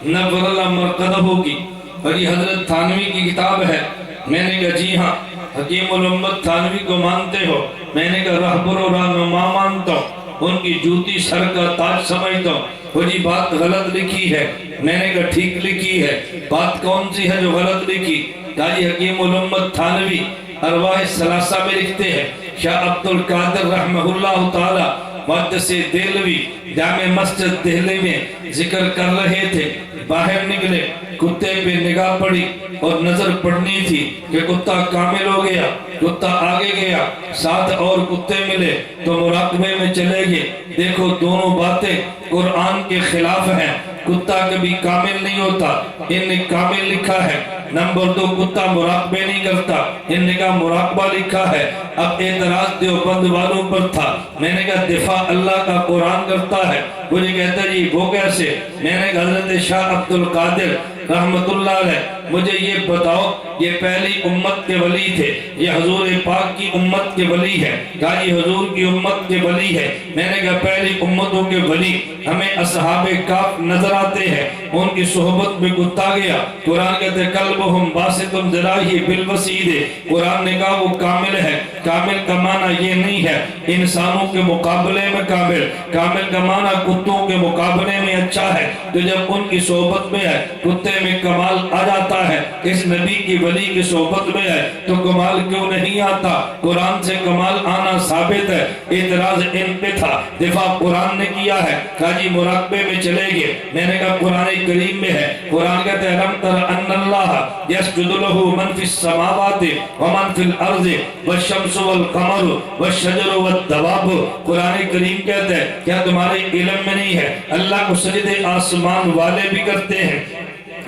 نور اللہ مرقدہ کی، اور یہ حضرت تھانوی کی کتاب ہے۔ میں نے کہا جی ہاں حکیم الامت تھانوی کو مانتے ہو؟ میں نے کہا رہبر و رہنما مانتا ہوں۔ ان کی جوتی سر کا تاج سمجھتا ہوں۔ وہ جی بات غلط لکھی ہے، میں نے کہا ٹھیک لکھی ہے، بات کون سی ہے جو غلط لکھی؟ کہا جی حکیم الامت تھانوی ارواح ثلاثہ میں لکھتے ہیں، شاہ عبد القادر رحمہ اللہ تعالی محدث دہلوی جامع مسجد دہلی میں ذکر کر رہے تھے، باہر نکلے، کتے پہ نگاہ پڑی اور نظر پڑنی تھی کہ کتا کامل ہو گیا، کتا آگے گیا، ساتھ اور کتے ملے تو مراقبے میں چلے گئے۔ دیکھو دونوں باتیں قرآن کے خلاف ہیں، کتا کبھی کامل نہیں ہوتا، ان نے کامل لکھا ہے۔ نمبر 2 کتا مراقبے نہیں کرتا، ان نے کہا مراقبہ لکھا ہے۔ اب اعتراض دیوبند والوں پر تھا، میں نے کہا دفاع اللہ کا قرآن کرتا ہے، مجھے کہتا جی وہ کیسے؟ میں نے کہا حضرت شاہ عبد القادر رحمت اللہ علیہ مجھے یہ بتاؤ، یہ پہلی امت کے ولی تھے، یہ حضور پاک کی امت کے ولی ہے۔ کہا یہ حضور کی امت کے ولی ہے۔ میں نے کہا پہلی امتوں کے ولی ہمیں اصحاب کہف نظر آتے ہیں، ان کی صحبت میں کتا گیا، قرآن کہتے قلبہم باسط ذراعیہ بالوسید، قرآن نے کہا وہ کامل ہے۔ کامل کا معنی یہ نہیں ہے انسانوں کے مقابلے میں کامل، کامل کا معنی کتوں کے مقابلے میں اچھا ہے۔ تو جب ان کی صحبت میں ہے کتے میں کمال آ جاتا ہے، اس نبی کی ولی کی صحبت میں ہے تو کمال کیوں نہیں آتا؟ قرآن سے کمال آنا ثابت ہے۔ اعتراض ان پہ تھا، دفاع قرآن نے کیا ہے۔ کہا جی مراقبے میں چلے گئے، میں نے کہا قرآن کریم میں ہے، قرآن کہتے ہیں لم تر ان اللہ یسجد لہ من فی السماوات ومن فی الارض والشمس والقمر والشجر والدواب، قرآن کریم کہتے ہیں کیا تمہارے علم میں نہیں ہے اللہ کو سجدے آسمان والے بھی کرتے ہیں،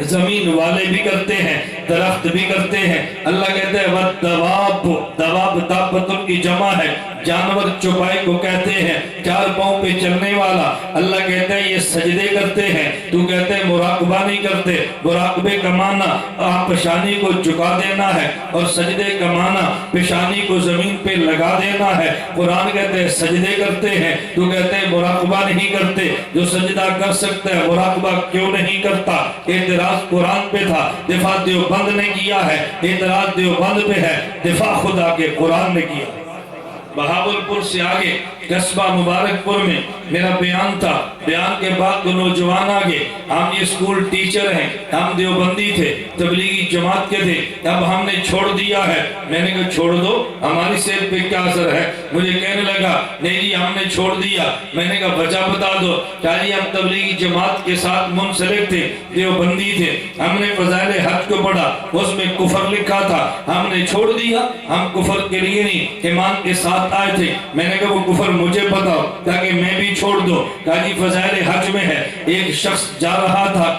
زمین والے بھی کرتے ہیں، درخت بھی کرتے ہیں۔ اللہ کہتے ہیں والدواب، دواب دابۃ کی جمع ہے، جانور چوپائے کو کہتے ہیں، 4 پاؤں پہ چلنے والا۔ اللہ کہتے ہیں یہ سجدے کرتے ہیں، تو کہتے ہیں مراقبہ نہیں کرتے۔ مراقبے کا معنی پیشانی کو جھکا دینا ہے اور سجدے کا معنی پیشانی کو زمین پہ لگا دینا ہے۔ قرآن کہتے ہیں سجدے کرتے ہیں، تو کہتے ہیں مراقبہ نہیں کرتے۔ جو سجدہ کر سکتا ہے مراقبہ کیوں نہیں کرتا؟ اعتراض قرآن پہ تھا، دفاع دیوبند نے کیا ہے۔ اعتراض دیوبند پہ ہے، دفاع خدا کے قرآن نے کیا۔ بہاولپور سے آگے قصبہ مبارک پور میں میرا بیان تھا، بیان کے بعد تو نوجوان آگے، ہم یہ اسکول ٹیچر ہیں، ہم دیوبندی تھے، تبلیغی جماعت کے تھے، اب ہم نے چھوڑ دیا ہے۔ میں نے کہا چھوڑ دو، ہماری صحت پہ کیا اثر ہے؟ مجھے کہنے لگا نہیں جی ہم نے چھوڑ دیا۔ میں نے کہا وجہ بتا دو۔ کہا جی ہم تبلیغی جماعت کے ساتھ منسلک تھے، دیوبندی تھے، ہم نے فضائل حج کو پڑھا، اس میں کفر لکھا تھا، ہم نے چھوڑ دیا۔ ہم کفر کے لیے نہیں، ایمان کے ساتھ آئے تھے۔ میں نے کہا وہ کفر مجھے بتاؤ تاکہ میں بھی چھوڑ دو۔ کہا جی فضائل حج میں ہے، ایک شخص جا رہا تھا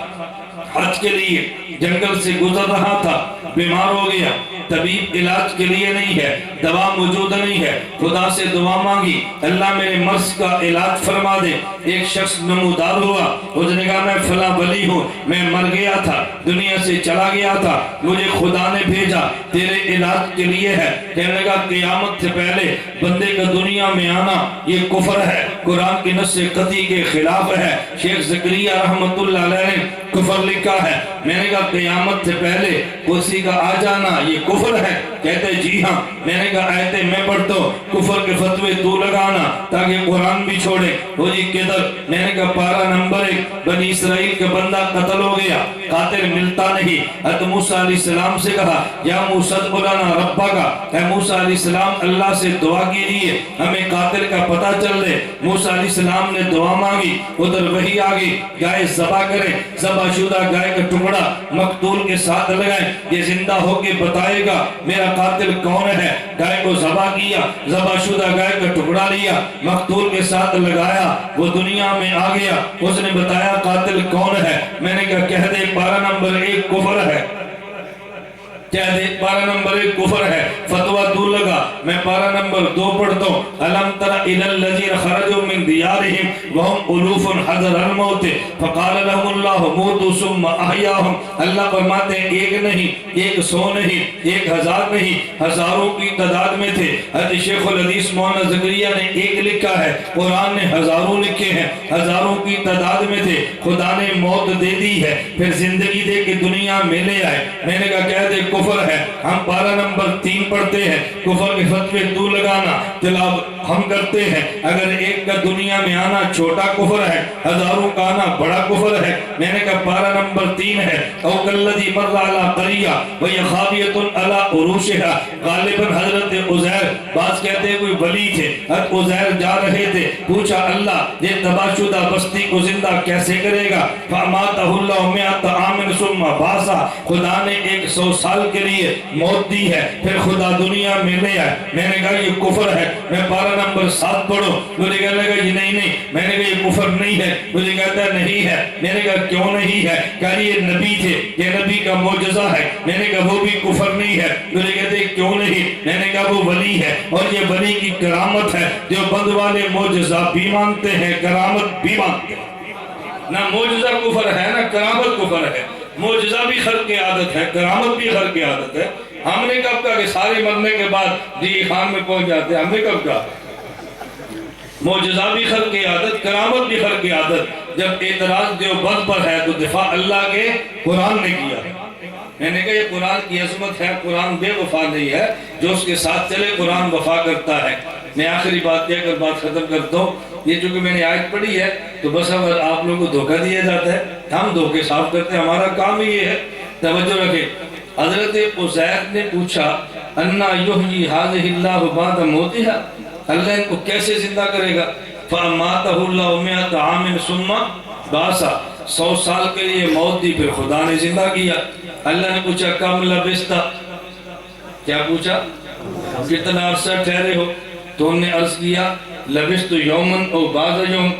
حج کے لیے، جنگل سے گزر رہا تھا، بیمار ہو گیا، طبیب علاج کے لیے نہیں ہے، دوا موجود نہیں ہے، خدا سے دعا مانگی اللہ میرے مرض کا علاج فرما دے۔ ایک شخص نمودار ہوا، اس نے کہا میں فلاں ولی ہوں، میں مر گیا تھا، دنیا سے چلا گیا تھا، مجھے خدا نے بھیجا تیرے علاج کے لیے ہے۔ کہنے لگا قیامت سے پہلے بندے کا دنیا میں آنا یہ کفر ہے، قرآن کی نص قطعی کے خلاف ہے۔ شیخ زکریا رحمت اللہ علیہ نے کفر لکھا ہے۔ میں نے کہا قیامت سے پہلے کسی کا آ جانا یہ کفر ہے؟ کہتے جی ہاں۔ میں نے کہا آیتیں میں پڑھتا ہوں، کفر کے فتوے تو لگانا تاکہ قرآن بھی چھوڑے۔ وہ جی کدھر؟ میں نے کہا پارہ نمبر 1، بنی اسرائیل کا بندہ قتل ہو گیا، قاتل ملتا نہیں، حضرت موسیٰ علیہ السلام سے کہا یا موسیٰ ادع لنا ربک، اے موسیٰ علیہ السلام اللہ سے دعا کیجیے ہمیں قاتل کا پتہ چل دے۔ موسیٰ علیہ السلام نے دعا مانگی، ادھر وحی آگئی، گائے ذبح کریں، ذبح شدہ گائے کا ٹکڑا مقتول کے ساتھ لگائیں، یہ زندہ ہو کے بتائے گا میرا قاتل کون ہے۔ گائے کو ذبح کیا، ذبح شدہ گائے کا ٹکڑا لیا، مقتول کے ساتھ لگایا، وہ دنیا میں آ گیا، اس نے بتایا قاتل کون ہے۔ میں نے کہا کہہ دے پارہ نمبر 1 کفر ہے، کہہ دے پارہ نمبر 1 کفر ہے، فتوہ دور لگا۔ میں پارہ نمبر 2 پڑھتا ہوں، الم تر الی الذین خرجوا من دیارہم وهم الوف حذر الموت فقال لهم اللہ موتوا ثم احیاہم۔ اللہ فرماتے ہیں ایک نہیں، 100 نہیں، 1000 نہیں، ہزاروں کی تعداد میں تھے۔ حضرت شیخ الحدیث مولانا زکریا نے 1 لکھا ہے، قرآن نے ہزاروں لکھے ہیں، ہزاروں کی تعداد میں تھے۔ خدا نے موت دے دی ہے، پھر زندگی دے کے دنیا میں لے آئے۔ میں نے کہا کہہ دے کفر ہے۔ ہم پارہ نمبر 3 پڑھتے ہیں، کفر کے فتوے تو لگانا تلاوت ہم کرتے ہیں۔ اگر ایک کا دنیا میں آنا چھوٹا کفر ہے، ہزاروں کا آنا بڑا کفر ہے۔ میں نے کہا پارہ نمبر 3 ہے، او کالذی مر علی قریہ وہی خاویۃ علی عروشہا۔ غالباً حضرت عزیر، بعض کہتے ہیں کوئی ولی تھے، حضرت عزیر جا رہے تھے، پوچھا اللہ یہ تباہ شدہ بستی کو زندہ کیسے کرے گا؟ فاماتہ اللہ مئۃ عام ثم بعثہ، خدا نے 100 سال کے لیے موت دی ہے، پھر خدا دنیا میں لے آئے۔ میں نے کہا یہ کفر ہے۔ میں پارہ نمبر 7 پڑھو، مجھے کہنے لگا یہ نہیں، میں نے کہا یہ کفر نہیں ہے، مجھے کہتا ہے نہیں ہے۔ میں نے کہا کیوں نہیں ہے؟ کہا یہ نبی تھے، یہ نبی کا معجزہ ہے۔ میں نے کہا وہ بھی کفر نہیں ہے، مجھے کہتے ہیں کیوں نہیں؟ میں نے کہا وہ ولی ہے اور یہ ولی کی کرامت ہے، جو بند والے معجزہ بھی مانتے ہیں، کرامت بھی مانتے ہیں۔ نہ معجزہ کفر ہے نہ کرامت کفر ہے، معجزہ بھی خلق کی عادت ہے، کرامت بھی خلق کی عادت ہے۔ ہم نے کب کہا کہ سارے مرنے کے بعد جی خان میں پہنچ جاتے ہیں؟ ہم نے کب کہا؟ معجزہ بھی خلق کی عادت، کرامت بھی خلق کی عادت۔ جب اعتراض دیوبند پر ہے تو دفاع اللہ کے قرآن نے کیا۔ میں نے کہا یہ قرآن کی عظمت ہے، قرآن بے وفا نہیں ہے، جو اس کے ساتھ چلے قرآن وفا کرتا ہے۔ میں آخری بات کہہ کر بات ختم کرتا ہوں، یہ چونکہ میں نے آیت پڑھی ہے تو بس اگر آپ لوگوں کو دھوکہ دیا جاتا ہے، ہم دھوکے صاف کرتے ہیں، ہمارا کام ہی یہ ہے۔ توجہ رکھیں، حضرت عزیر نے پوچھا انا یحیی ھذہ اللہ بعد موتھا، اللہ ان کو کیسے زندہ کرے گا؟ فاماتہ اللہ مئۃ عام ثم بعثہ، 100 سال کے لیے موت دی، پھر خدا نے زندہ کیا۔ اللہ نے پوچھا کم لبثت، کیا پوچھا؟ کتنا عرصہ ٹھہرے ہو؟ تو انہوں نے عرض کیا لبثت یومن او بعض یوم،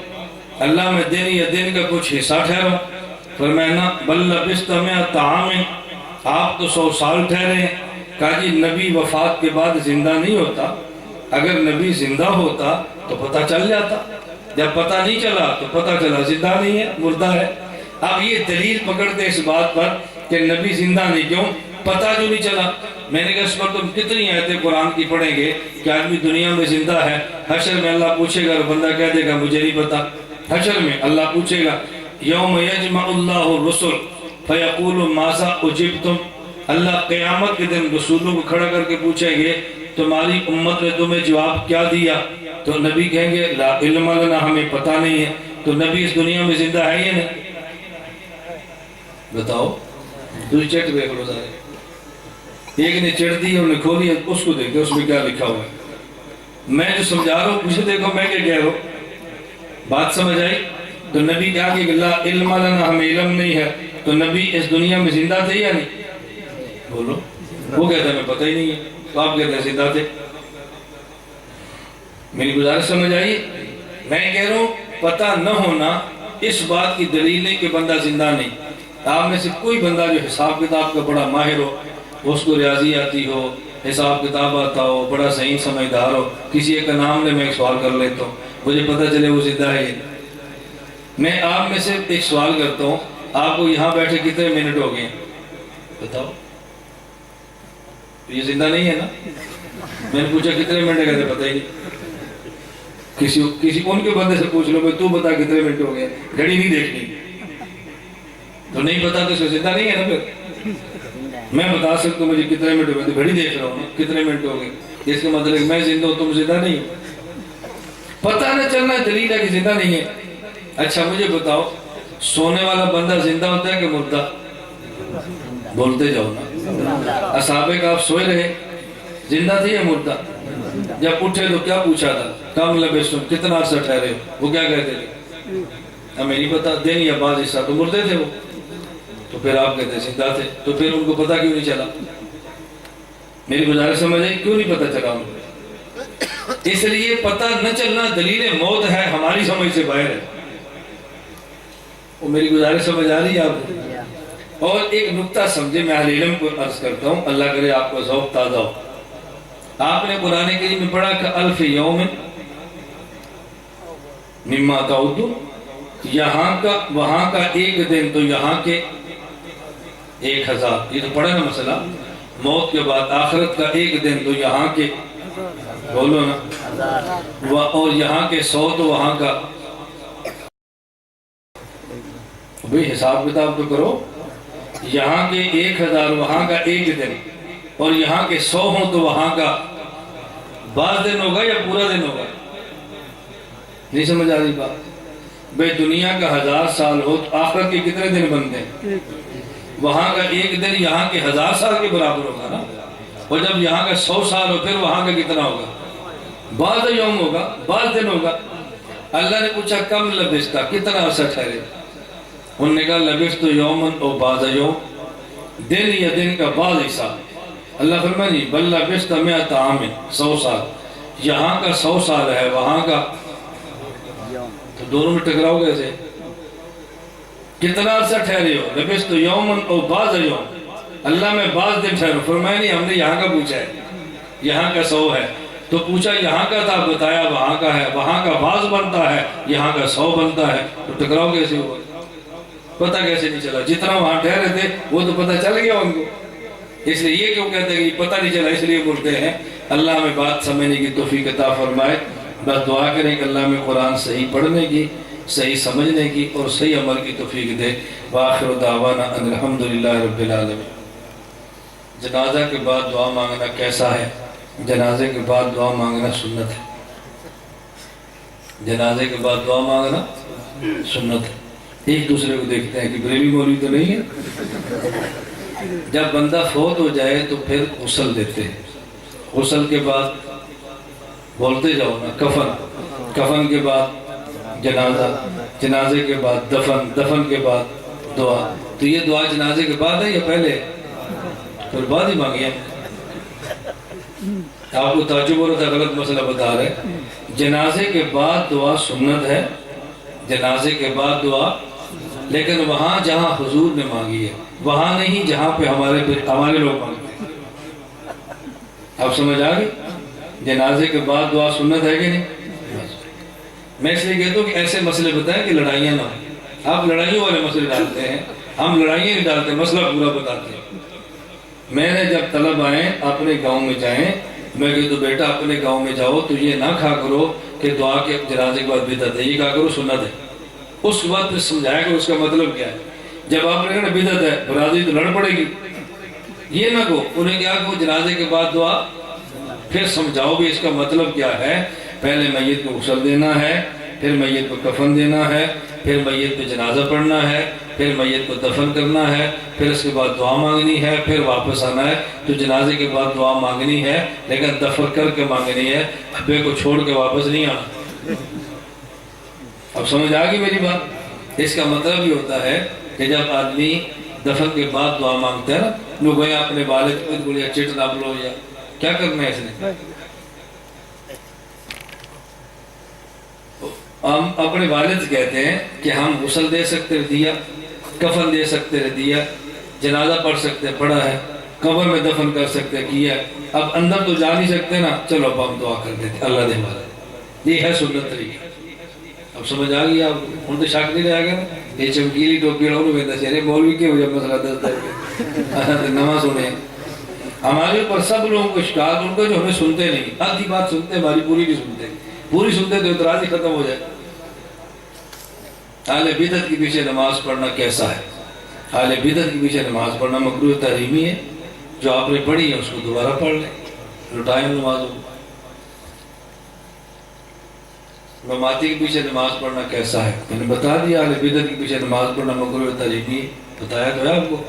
اللہ میں دن یا دن کا کچھ حصہ ٹھہرا۔ فرمایا بل لبثت مئۃ عام، آپ تو 100 سال ٹھہرے ہیں۔ کہا جی نبی وفات کے بعد زندہ نہیں ہوتا، اگر نبی زندہ ہوتا تو پتہ چل جاتا، جب پتہ نہیں چلا تو پتہ چلا زندہ نہیں ہے، مردہ ہے۔ اب یہ دلیل پکڑتے اس بات پر کہ نبی زندہ نہیں، کیوں؟ پتہ جو نہیں چلا۔ میں نے کہا اس پر تم کتنی آیتیں قرآن کی پڑھیں گے کہ آدمی دنیا میں زندہ ہے، حشر میں اللہ پوچھے گا اور بندہ کہہ دے گا مجھے نہیں پتا۔ حشر میں اللہ پوچھے گا یوم یجمع اللہ الرسل فیقول ماذا اجبتم، اللہ قیامت کے دن رسولوں کو کھڑا کر کے پوچھیں گے تمہاری امت نے تمہیں جواب کیا دیا؟ تو نبی کہیں گے لا علم لنا، ہمیں پتہ نہیں ہے۔ تو نبی اس دنیا میں زندہ ہے یا نہیں؟ بتاؤ، تو چیک دیکھ لو ذرا، ایک نے چڑھ دی انہوں نے کھولی، اس کو دیکھو اس میں کیا لکھا ہوا ہے۔ میں جو سمجھا رہا ہوں مجھے دیکھو میں کیا کہہ رہا ہوں، بات سمجھ آئی؟ تو نبی کہا کہ لا علم لنا، ہمیں علم نہیں ہے۔ تو نبی اس دنیا میں زندہ تھے یا نہیں؟ بولو، وہ کہتا ہے میں پتہ ہی نہیں ہے، تو آپ کہتے ہیں زندہ تھے۔ میری گزارش سمجھ آئی؟ میں کہہ رہا ہوں پتہ نہ ہونا اس بات کی دلیل نہیں کہ بندہ زندہ نہیں۔ آپ میں سے کوئی بندہ جو حساب کتاب کا بڑا ماہر ہو، اس کو ریاضی آتی ہو، حساب کتاب آتا ہو، بڑا صحیح سمجھدار ہو، کسی ایک کا نام لے میں ایک سوال کر لیتا ہوں، مجھے پتہ چلے وہ زندہ ہے یہ۔ میں آپ میں سے ایک سوال کرتا ہوں، آپ کو یہاں بیٹھے کتنے منٹ ہو گئے بتاؤ؟ یہ زندہ نہیں ہے نا؟ میں نے پوچھا کتنے منٹ ہے، کہتے پتہ ہی نہیں۔ کسی ان کے بندے سے پوچھ لو بھائی تو بتا کتنے منٹ ہو گئے، گھڑی نہیں دیکھنی، تو نہیں پتا تو اس کو زندہ نہیں ہے نا۔ پھر میں بتا سکتا ہوں مجھے کتنے منٹ ہو گئے، تو گھڑی دیکھ رہا ہوں کتنے منٹ ہو گئے، اس کا مطلب میں زندہ ہوں تم زندہ نہیں ہو۔ پتہ نہ چلنا دلیل ہے کہ زندہ نہیں ہے۔ اچھا مجھے بتاؤ سونے والا بندہ زندہ ہوتا ہے کہ مردہ؟ بولتے جاؤ نا۔ اصحاب کہف سوئے رہے، زندہ تھے یا مردہ؟ جب اٹھے تو کیا پوچھا تھا؟ کم لبثتم، کتنا عرصہ ٹھہرے ہو؟ وہ کیا کہتے تھے؟ ہمیں نہیں پتا، دن یا بعض حصہ، تو مردے تھے وہ۔ تو پھر آپ کہتے ہیں زندہ تھے، تو پھر ان کو پتہ کیوں نہیں چلا؟ میری گزارش سمجھ آئی؟ کیوں نہیں پتہ چلا ان کو؟ اس لیے پتہ نہ چلنا دلیل موت ہے، ہماری سمجھ سے باہر ہے۔ وہ میری گزارش سمجھ آ رہی ہے آپ کو؟ اور ایک نکتہ سمجھے، میں اہل علم کو عرض کرتا ہوں، اللہ کرے آپ کو ذوق تازہ ہو۔ آپ نے قرآن کریم میں پڑھا کہ الف یوم مما تعدون، یہاں کا وہاں کا ایک دن تو یہاں کے 1000۔ یہ تو پڑھا نا مسئلہ، موت کے بعد آخرت کا ایک دن تو یہاں کے، بولو نا، اور یہاں کے 100 تو وہاں کا۔ بھئی حساب کتاب تو کرو، یہاں کے 1000 وہاں کا ایک دن، اور یہاں کے 100 ہوں تو وہاں کا بعض دن ہوگا یا پورا دن ہوگا؟ نہیں سمجھ آ رہی بات؟ بھئی دنیا کا 1000 سال ہو تو آخرت کے کتنے دن بنتے ہیں؟ وہاں کا ایک دن یہاں کے 1000 سال کے برابر ہوگا نا. اور جب یہاں کا 100 سال ہو پھر وہاں کا کتنا ہوگا؟ بعض یوم ہوگا، بعض دن ہوگا. اللہ نے پوچھا کم لبثت، کتنا عرصہ ٹھہرے؟ انہوں نے کہا لبثت یومن او بعض یوم، دن یا دن کا بعض حصہ. اللہ فرمایا نہیں بل لبثت 100 عام، 100 سال. یہاں کا 100 سال ہے، وہاں کا تو دونوں میں ٹکراؤ کیسے؟ کتنا عرصہ ٹھہرے ہو؟ لبثت یومن او بعض یوم. اللہ میں بعض دن ٹھہرو. فرمایا نہیں ہم نے یہاں کا پوچھا ہے، یہاں کا 100 ہے تو پوچھا یہاں کا تھا، بتایا وہاں کا ہے. وہاں کا بعض بنتا ہے، یہاں کا 100 بنتا ہے، تو ٹکراؤ کیسے ہوا؟ پتہ کیسے نہیں چلا؟ جتنا وہاں ٹھہرے تھے وہ تو پتہ چل گیا ان کو. اس لیے یہ کیوں کہتے ہیں کہ پتہ نہیں چلا؟ اس لیے بولتے ہیں اللہ ہمیں بات سمجھنے کی توفیق عطا فرمائے. بس دعا کریں کہ اللہ ہمیں قرآن صحیح پڑھنے کی، صحیح سمجھنے کی اور صحیح عمل کی توفیق دے. وآخر دعوانا ان الحمدللہ رب العالمین. جنازہ کے بعد دعا مانگنا کیسا ہے؟ جنازے کے بعد دعا مانگنا سنت ہے. جنازے کے بعد دعا مانگنا سنت ہے. ایک دوسرے کو دیکھتے ہیں کہ بریلی مولوی تو نہیں ہے. جب بندہ فوت ہو جائے تو پھر غسل دیتے ہیں. غسل کے بعد بولتے جاؤ نا کفن، کفن کے بعد جنازہ، جنازے کے بعد دفن، دفن کے بعد دعا. تو یہ دعا جنازے کے بعد ہے یا پہلے؟ پھر بعد ہی مانگی ہے. آپ کو تعجب ہو رہا تھا، غلط مسئلہ بتا رہے. جنازے کے بعد دعا سنت ہے، جنازے کے بعد دعا، لیکن وہاں جہاں حضور نے مانگی ہے وہاں نہیں جہاں پہ ہمارے لوگ مانگتے ہیں. آپ سمجھ آ گئی؟ جنازے کے بعد دعا سنت ہے کہ نہیں؟ میں اس لیے کہتا ہوں کہ ایسے مسئلے بتائیں کہ لڑائیاں نہ ہوں. آپ لڑائیوں والے مسئلے ڈالتے ہیں، ہم لڑائیاں نہیں ڈالتے، مسئلہ پورا بتاتے ہیں. میں نے جب طلب آئیں اپنے گاؤں میں جائیں، میں کہتا بیٹا اپنے گاؤں میں جاؤ تو یہ نہ کھا کرو کہ دعا کے جنازے کے بعد بدعت ہے، یہ کہا کرو سنت ہے. اس کے بعد پھر سمجھایا کہ اس کا مطلب کیا ہے. جب آپ نے کہا بدعت ہے برادری تو لڑ پڑے گی، یہ نہ کہو. انہیں کہا کہ وہ جنازے کے بعد دعا، پھر سمجھاؤ بھی اس کا مطلب کیا ہے. پہلے میت کو غسل دینا ہے، پھر میت کو کفن دینا ہے، پھر میت پہ جنازہ پڑھنا ہے، پھر میت کو دفن کرنا ہے، پھر اس کے بعد دعا مانگنی ہے، پھر واپس آنا ہے. تو جنازے کے بعد دعا مانگنی ہے لیکن دفن کر کے مانگنی ہے، ابے کو چھوڑ کے واپس نہیں آنا. اب سمجھ آ گئی میری بات؟ اس کا مطلب یہ ہوتا ہے کہ جب آدمی دفن کے بعد دعا مانگتا ہے نا، لوگ گویا اپنے والد کو بولے چٹ نہ بلو یا کیا کرنا ہے اس نے. ہم اپنے والد کہتے ہیں کہ ہم غسل دے سکتے دیا، کفن دے سکتے دیا، جنازہ پڑھ سکتے پڑھا ہے، قبر میں دفن کر سکتے کیا. اب اندر تو جا نہیں سکتے نا، چلو اب ہم دعا کر دیتے اللہ دے والا. یہ ہے سنت طریقہ. اب سمجھ آ گئی آپ؟ ہوں تو شک نہیں رہے گا نا. یہ چمکیلی ٹوپی رہو کہتا چہرے مولوی کے جب مسئلہ دستا ہے نما سنے. ہمارے اوپر سب لوگوں کو اشکال ان کو جو ہمیں سنتے نہیں، آدھی بات سنتے ہماری پوری نہیں سنتے. پوری سنتے تو اعتراض ہی ختم ہو جائے. اہل بدعت کے پیچھے نماز پڑھنا کیسا ہے؟ اہل بدعت کے پیچھے نماز پڑھنا مکروہ تحریمی ہے. جو آپ نے پڑھی ہے اس کو دوبارہ پڑھ لیں، لٹائیں نمازوں کو. مماتی کے پیچھے نماز پڑھنا کیسا ہے؟ میں نے بتا دیا. اہل بدعت کے پیچھے نماز پڑھنا مکروہ تحریمی ہے، بتایا تو ہے آپ کو.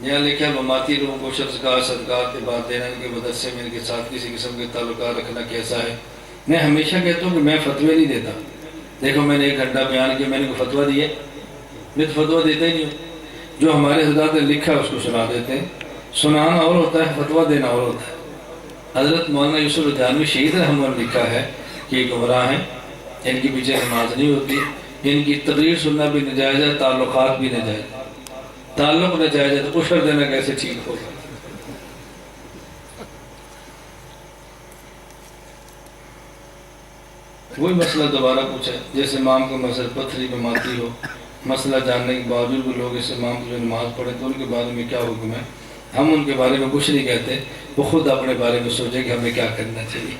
یہاں لکھا مماتی لوگوں کو شرکار صدقات کے بعد دینا، ان کے مدرسے میں ان کے ساتھ کسی قسم کے تعلقات رکھنا کیسا ہے؟ میں ہمیشہ کہتا ہوں کہ میں فتوے نہیں دیتا. دیکھو میں نے 1 گھنٹہ بیان کیا، میں نے کوئی فتویٰ دیا؟ میں تو فتویٰ دیتا ہی نہیں ہوں. جو ہمارے حضرات نے لکھا ہے اس کو سنا دیتے ہیں. سنانا اور ہوتا ہے، فتویٰ دینا اور ہوتا ہے. حضرت مولانا یوسف لدھیانوی شہید رحمۃ نے لکھا ہے کہ یہ گمراہ ہیں، ان کے پیچھے نماز نہیں ہوتی، ان کی تقریر سننا بھی ناجائز ہے، تعلقات بھی ناجائز ہے. تعلق ناجائز ہے تو عشر دینا کیسے ٹھیک ہوگا؟ وہی مسئلہ دوبارہ پوچھا. جیسے امام کا مذہب پتھری میں ماتی ہو، مسئلہ جاننے کے باوجود بھی لوگ اس امام کو جو نماز پڑھے تو ان کے بارے میں کیا حکم ہے؟ ہم ان کے بارے میں کچھ نہیں کہتے، وہ خود اپنے بارے میں سوچے کہ ہمیں کیا کرنا چاہیے.